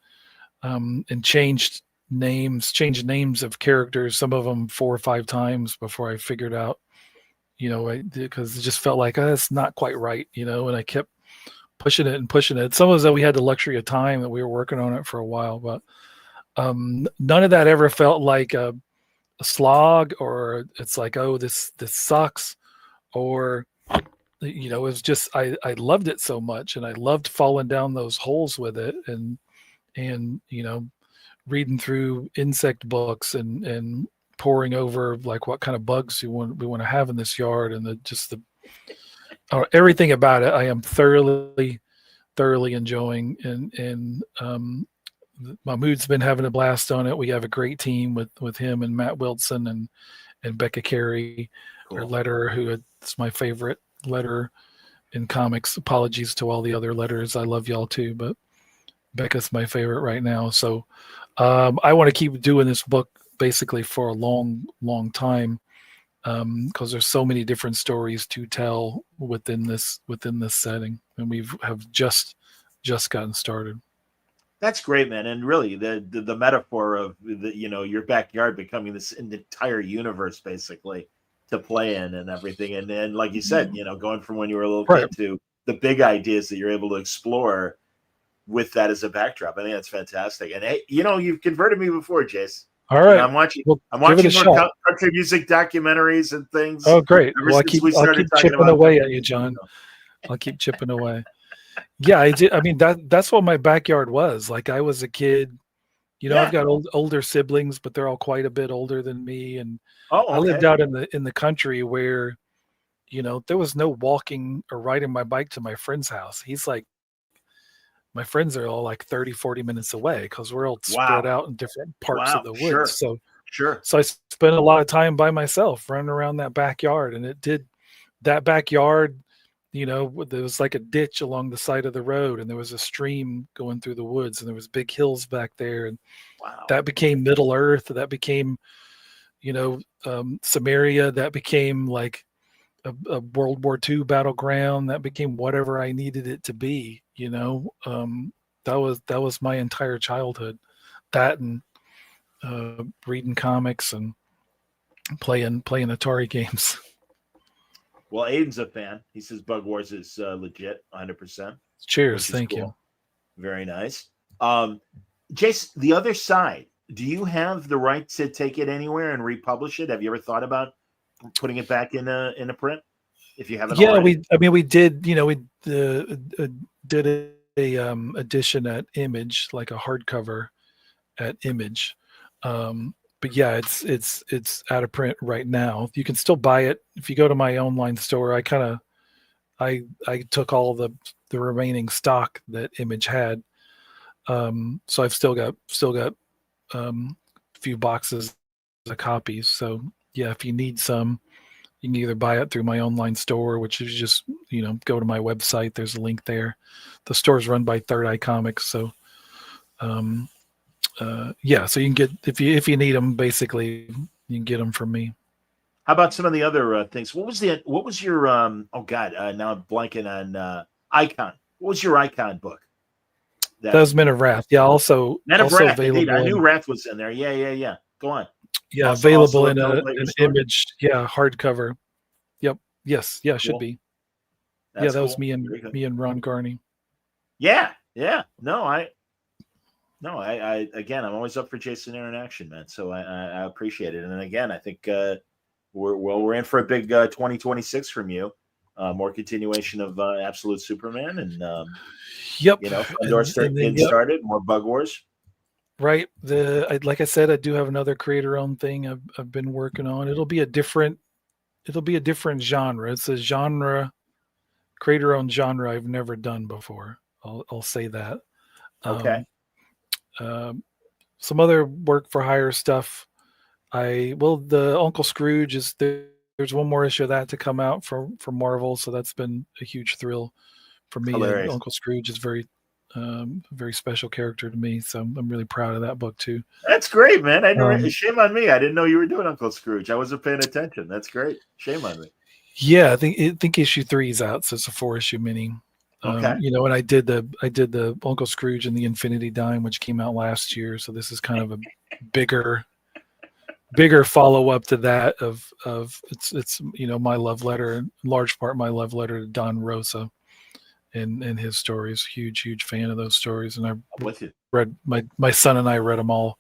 and changed names of characters, some of them 4 or 5 times before I figured out, because it just felt like, that's not quite right, and I kept pushing it and pushing it. Some of that we had the luxury of time that we were working on it for a while, but none of that ever felt like a slog, or it's like, oh, this sucks, or it was just, I loved it so much, and I loved falling down those holes with it, and reading through insect books and poring over like what kind of bugs we want to have in this yard, and everything about it I am thoroughly enjoying, and Mahmoud's been having a blast on it. We have a great team with him and Matt Wilson and Becca Carey, our letterer, who is my favorite letterer in comics. Apologies to all the other letterers. I love y'all too, but Becca's my favorite right now. So I want to keep doing this book basically for a long time, because there's so many different stories to tell within this setting, and we have just gotten started. That's great, man. And really, the metaphor of your backyard becoming this entire universe basically to play in and everything, and then like you said, going from when you were a little kid to the big ideas that you're able to explore with that as a backdrop. I think that's fantastic. And hey, you've converted me before, Jace. All right, I'm watching more country music documentaries and things. Oh, great. Well, I'll keep chipping away at you, John. I'll keep chipping away. Yeah, I did. I mean, that's what my backyard was. Like, I was a kid. I've got older siblings, but they're all quite a bit older than me. And I lived out in the country where, there was no walking or riding my bike to my friend's house. He's like, my friends are all like 30, 40 minutes away, because we're all spread out in different parts of the woods. So I spent a lot of time by myself running around that backyard, and that backyard, there was like a ditch along the side of the road, and there was a stream going through the woods, and there was big hills back there. And that became Middle Earth. That became, Samaria. That became like a World War II battleground. That became whatever I needed it to be. That was my entire childhood. That and reading comics and playing Atari games. Well, Aiden's a fan. He says Bug Wars is legit, 100%. Cheers, thank you. Very nice. Jace, the other side. Do you have the right to take it anywhere and republish it? Have you ever thought about putting it back in a print? If you haven't, already? we did. We did a edition at Image, like a hardcover at Image. But yeah, it's out of print right now. You can still buy it if you go to my online store. I took all the remaining stock that Image had, so I've still got a few boxes of copies. So yeah, if you need some, you can either buy it through my online store, which is just go to my website. There's a link there. The store's run by Third Eye Comics, so. So you can get, if you need them, basically you can get them from me. How about some of the other things? What was your now I'm blanking on Icon. What was your Icon book? That was Men of Wrath. Yeah, also Men of Wrath. Available. I knew Wrath was in there. Yeah. Go on. Yeah, available in an Image. Yeah, hardcover. Yep. Yes. Yeah, should be. That's that was me and Ron Garney. Yeah. No, I again, I'm always up for Jason Aaron action, man. So I appreciate it. And then again, I think we're in for a big 2026 from you. More continuation of Absolute Superman, and Thundarr started more Bug Wars. Right. Like I said, I do have another creator-owned thing I've been working on. It'll be a different genre. It's a genre creator-owned genre I've never done before. I'll say that. Okay. Some other work for hire stuff. The Uncle Scrooge is there. There's one more issue of that to come out for Marvel, so that's been a huge thrill for me. And Uncle Scrooge is very special character to me, so I'm really proud of that book too. That's great, man. Shame on me. I didn't know you were doing Uncle Scrooge. I wasn't paying attention. That's great. Shame on me. Yeah, I think issue 3 is out, so it's a 4-issue mini. Okay. And I did the Uncle Scrooge and the Infinity Dime, which came out last year, so this is kind of a bigger follow up to that of it's my love letter, in large part my love letter to Don Rosa and his stories. Huge fan of those stories, and I'm with you. Read my son and I read them all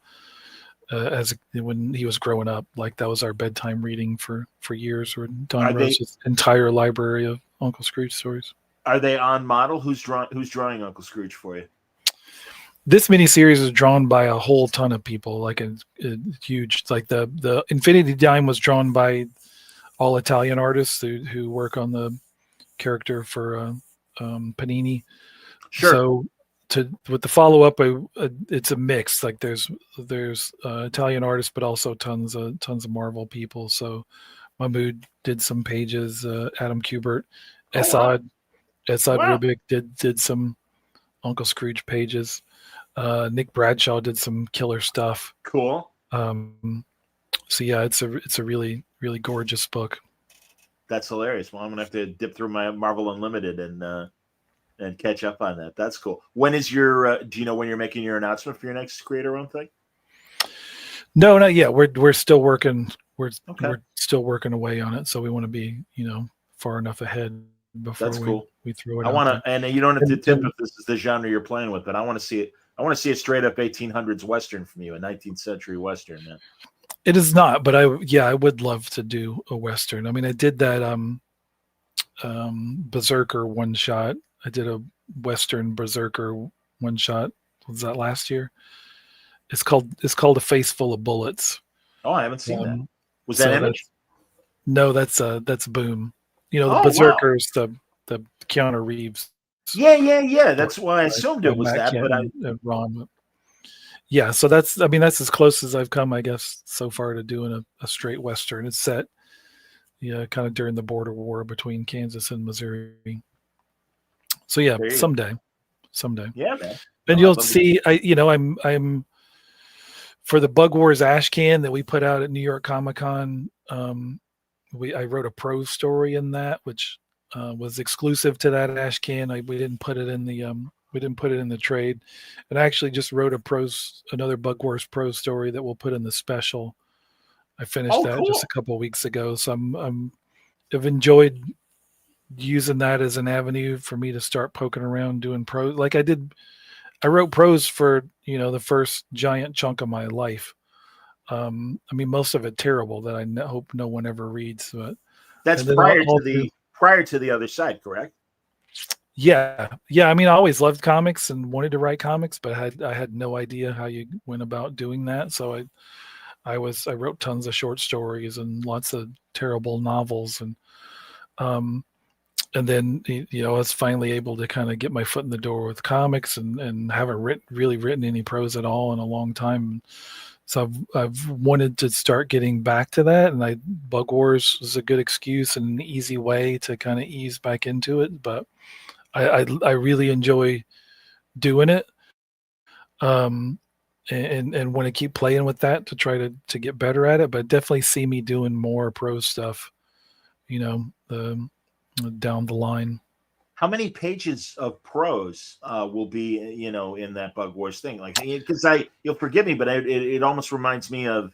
when he was growing up. Like that was our bedtime reading for years. Or Don Rosa's entire library of Uncle Scrooge stories. Are they on model? Who's drawing Uncle Scrooge for you? This miniseries is drawn by a whole ton of people, like a huge, like the Infinity Dime was drawn by all Italian artists who work on the character for Panini. Sure. So with the follow up, it's a mix. Like there's Italian artists, but also tons of Marvel people. So Mahmood did some pages. Adam Kubert, Esad Ribic did some Uncle Scrooge pages. Nick Bradshaw did some killer stuff. Cool. So yeah, it's a really gorgeous book. That's hilarious. Well, I'm gonna have to dip through my Marvel Unlimited and catch up on that. That's cool. When is your? Do you know when you're making your announcement for your next creator-owned thing? No, not yet. We're still working. We're still working away on it. So we want to be far enough ahead before we throw it. I want to, and you don't have to tip if this is the genre you're playing with, but I want to see it. I want to see a straight up 1800s Western from you, a 19th century Western, man. It is not, but I would love to do a Western. I mean, I did that Berserker one shot. I did a Western Berserker one shot. Was that last year? It's called A Face Full of Bullets. Oh, I haven't seen that. Was that Image? No, that's Boom. The Berserkers, the Keanu Reeves. Yeah. That's why I assumed it was that. But Ron. Yeah, so that's as close as I've come, I guess, so far to doing a straight Western. It's set, kind of during the border war between Kansas and Missouri. So yeah, someday. Yeah, man. And you'll see. I'm for the Bug Wars Ash Can that we put out at New York Comic Con. I wrote a prose story in that, which was exclusive to that Ash Can. We didn't put it in the trade, and I actually just wrote another Bug Wars prose story that we'll put in the special. I finished that just a couple of weeks ago, so I've enjoyed using that as an avenue for me to start poking around doing prose. Like I wrote prose for the first giant chunk of my life. Most of it terrible that I hope no one ever reads. But that's prior to the other side, correct? Yeah. I always loved comics and wanted to write comics, but I had no idea how you went about doing that. So I wrote tons of short stories and lots of terrible novels, and then I was finally able to kind of get my foot in the door with comics and haven't really written any prose at all in a long time. So I've wanted to start getting back to that, and Bug Wars was a good excuse and an easy way to kind of ease back into it. But I really enjoy doing it, and want to keep playing with that to try to get better at it. But definitely see me doing more prose stuff, down the line. How many pages of prose will be, in that Bug Wars thing? Like, because you'll forgive me, but it almost reminds me of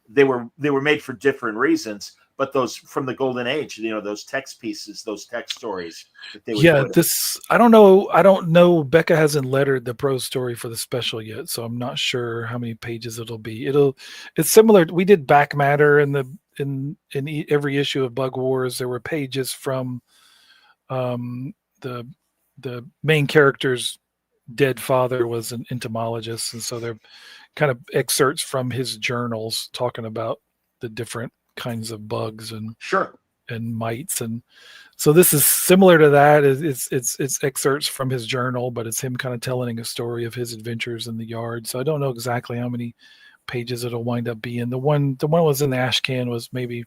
they were made for different reasons, but those from the Golden Age, those text pieces, those text stories that they would I don't know. Becca hasn't lettered the prose story for the special yet, so I'm not sure how many pages it'll be. It's similar. We did back matter in every issue of Bug Wars. There were pages from the main character's dead father was an entomologist, and so they're kind of excerpts from his journals talking about the different kinds of bugs and sure. and mites, and so this is similar to that. It's excerpts from his journal, but it's him kind of telling a story of his adventures in the yard. So I don't know exactly how many pages it'll wind up being. The one was in the ash can was maybe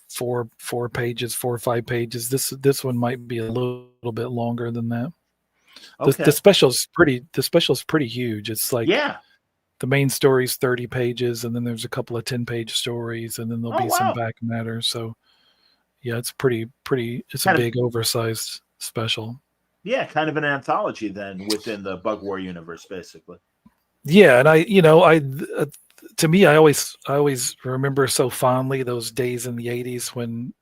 four pages, 4 or 5 pages. This one might be a little bit longer than that. Okay. The special's pretty huge. It's like the main story's 30 pages, and then there's a couple of 10-page stories, and then there'll be some back matter. So yeah, it's pretty. It's a big, oversized special. Yeah, kind of an anthology then within the Bug War universe, basically. Yeah, and to me, I always remember so fondly those days in the 80s when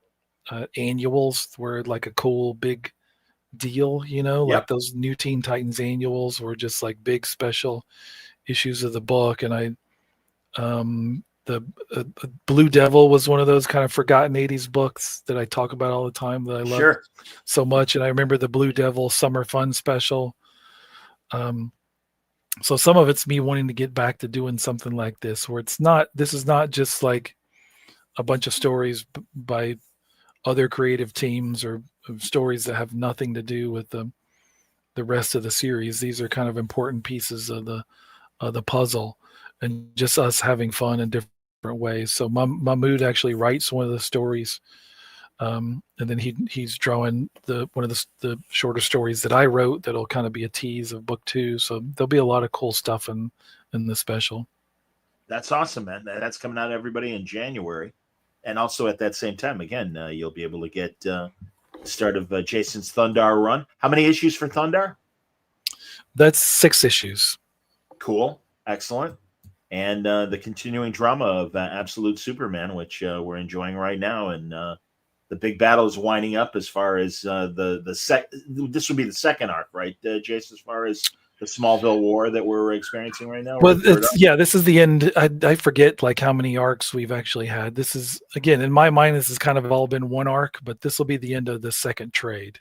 annuals were like a cool big deal, like those New Teen Titans annuals were just like big special issues of the book. And the Blue Devil was one of those kind of forgotten 80s books that I talk about all the time that I love so much. And I remember the Blue Devil Summer Fun special. So some of it's me wanting to get back to doing something like this, where this is not just like a bunch of stories by other creative teams or stories that have nothing to do with the rest of the series. These are kind of important pieces of the puzzle, and just us having fun in different ways. So Mahmood actually writes one of the stories, and then he's drawing one of the shorter stories that I wrote that'll kind of be a tease of book 2. So there'll be a lot of cool stuff in the special. That's awesome, man. That's coming out, everybody, in January. And also at that same time, again, you'll be able to get the start of Jason's Thundarr run. How many issues for Thundarr? That's 6 issues. Cool. Excellent. And the continuing drama of Absolute Superman, which we're enjoying right now. And the big battle is winding up as far as this would be the second arc, right, Jason, as far as the Smallville War that we're experiencing right now? Well, this is the end. I forget like how many arcs we've actually had. This is, again, in my mind, this has kind of all been one arc, but this will be the end of the second trade.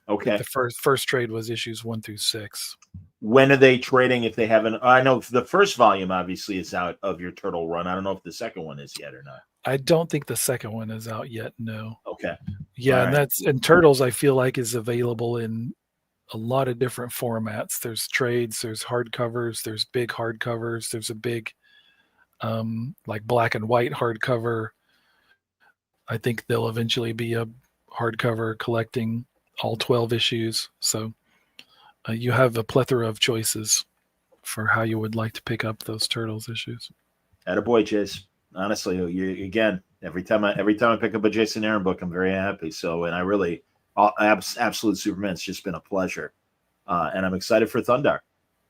Okay. The first trade was issues 1 through 6. When are they trading if they haven't? I know the first volume obviously is out of your Turtle run. I don't know if the second one is yet or not. I don't think the second one is out yet. No. Okay. Yeah, and Turtles I feel like is available in a lot of different formats. There's trades, there's hardcovers, there's big hardcovers, there's a big like black and white hardcover. I think there'll eventually be a hardcover collecting all 12 issues. So you have a plethora of choices for how you would like to pick up those Turtles issues. Attaboy, Jace. Honestly, again, every time I pick up a Jason Aaron book, I'm very happy. So, and I really, Absolute Superman, it's just been a pleasure. And I'm excited for Thundarr,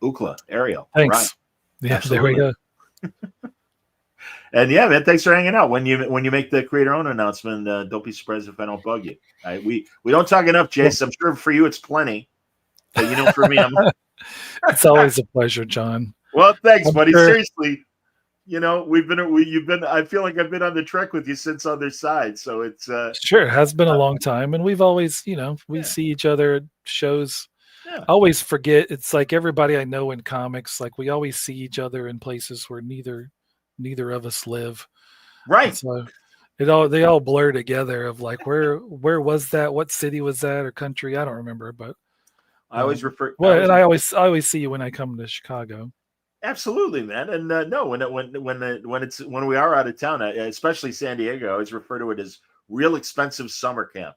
Ookla, Ariel. Thanks. Right. Yeah, absolutely. There we go. And yeah, man, thanks for hanging out. When you make the creator-owned announcement, don't be surprised if I don't bug you. We don't talk enough, Jace. I'm sure for you it's plenty. But for me, it's always a pleasure, John. Well, thanks, buddy. Sure. Seriously, I feel like I've been on the trek with you since Other Side. So it's sure, it has been a long time, and we've always, we see each other at shows. Yeah. I always forget. It's like everybody I know in comics, like we always see each other in places where neither of us live. Right. So they all blur together of like where was that? What city was that or country? I don't remember, but I always refer. I always see you when I come to Chicago. Absolutely, man. And no, when we are out of town, especially San Diego, I always refer to it as real expensive summer camp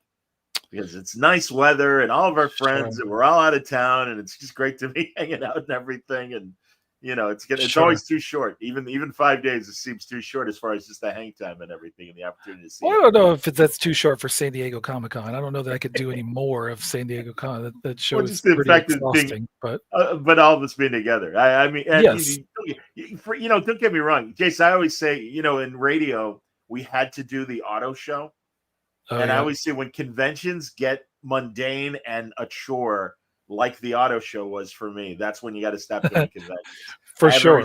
because it's nice weather and all of our friends and we're all out of town and it's just great to be hanging out and everything. And it's always too short. Even 5 days, it seems too short as far as just the hang time and everything and the opportunity to see. Well, I don't know if that's too short for San Diego Comic-Con. I don't know that I could do any more of San Diego Con. That show is pretty exhausting. But all of us being together. I mean, yes. Don't get me wrong, Jason. I always say, in radio, we had to do the auto show, I always say when conventions get mundane and a chore. Like the auto show was for me. That's when you got to stop doing conventions. For sure.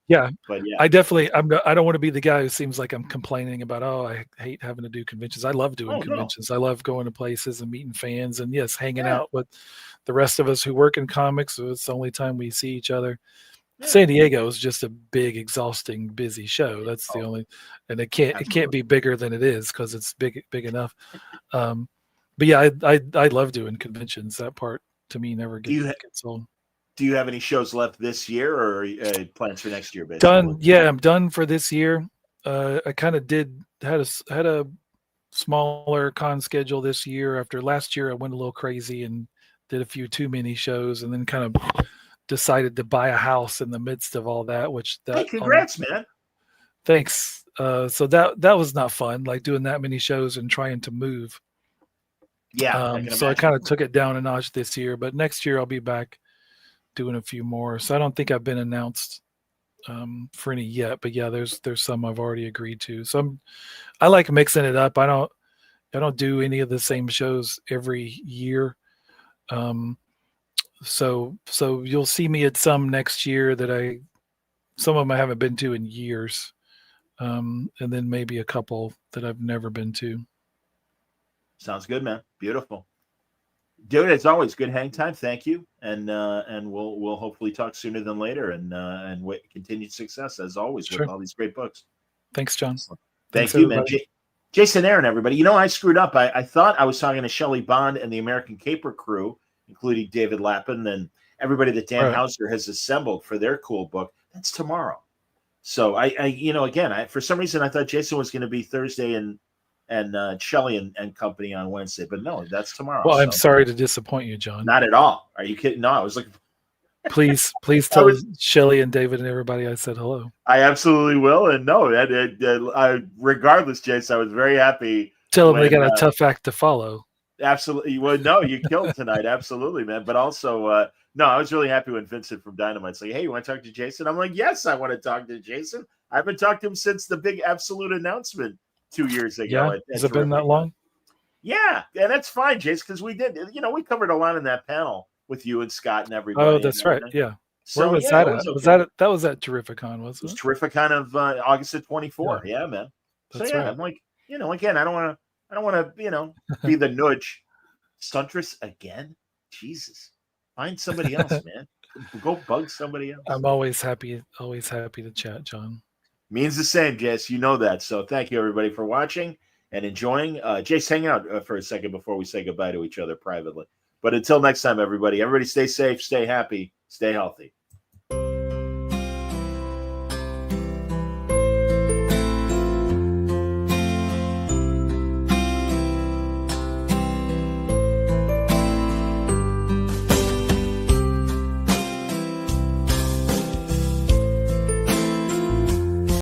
Yeah. But yeah. I definitely I don't want to be the guy who seems like I'm complaining about, I hate having to do conventions. I love doing conventions. No. I love going to places and meeting fans and hanging out with the rest of us who work in comics. So it's the only time we see each other. San Diego is just a big, exhausting, busy show. That's the only, and it can't be bigger than it is because it's big enough. But yeah, I love doing conventions. That part to me never gets old. Do you have any shows left this year, or plans for next year? Basically, done. Yeah, I'm done for this year. I kind of had a smaller con schedule this year. After last year, I went a little crazy and did a few too many shows, and then kind of decided to buy a house in the midst of all that. Hey, congrats, man! Thanks. So that was not fun, like doing that many shows and trying to move. Yeah. So I kind of took it down a notch this year, but next year I'll be back doing a few more. So I don't think I've been announced for any yet, but yeah, there's some I've already agreed to. So I like mixing it up. I don't do any of the same shows every year. So you'll see me at some next year that some of them I haven't been to in years. And then maybe a couple that I've never been to. Sounds good, man. Beautiful. Dude, it's always good hang time. Thank you. And we'll hopefully talk sooner than later and continued success as always with all these great books. Thanks, John. Thank you, man. Jason Aaron, everybody. I screwed up. I thought I was talking to Shelley Bond and the American Caper crew, including David Lappin and everybody that Dan Hauser has assembled for their cool book. That's tomorrow. So I for some reason I thought Jason was going to be Thursday and Shelley and company on Wednesday, but no, that's tomorrow. Well, I'm sorry to disappoint you, John. Not at all. Are you kidding? No, I was looking. Please tell Shelley and David and everybody I said hello. I absolutely will. And no, regardless, Jason, I was very happy. Tell them they got a tough act to follow. Absolutely. Well, no, you killed tonight. Absolutely, man. But also, no, I was really happy when Vincent from Dynamite's like, "Hey, you want to talk to Jason?" I'm like, "Yes, I want to talk to Jason. I haven't talked to him since the big Absolute announcement 2 years ago." Yeah, has it been that long? Yeah, and that's fine, Jason, because we did. We covered a lot in that panel with you and Scott and everybody. Oh, that's right. Yeah. So, where was that at? That was at Terrificon, wasn't it? It was Terrificon of August of 24. Yeah, man. That's so right. I'm like, again, I don't want to, be the nudge. Stuntress again? Jesus. Find somebody else, man. Go bug somebody else. I'm always happy to chat, John. Means the same, Jess. You know that. So thank you, everybody, for watching and enjoying. Jace, hang out for a second before we say goodbye to each other privately. But until next time, everybody stay safe, stay happy, stay healthy.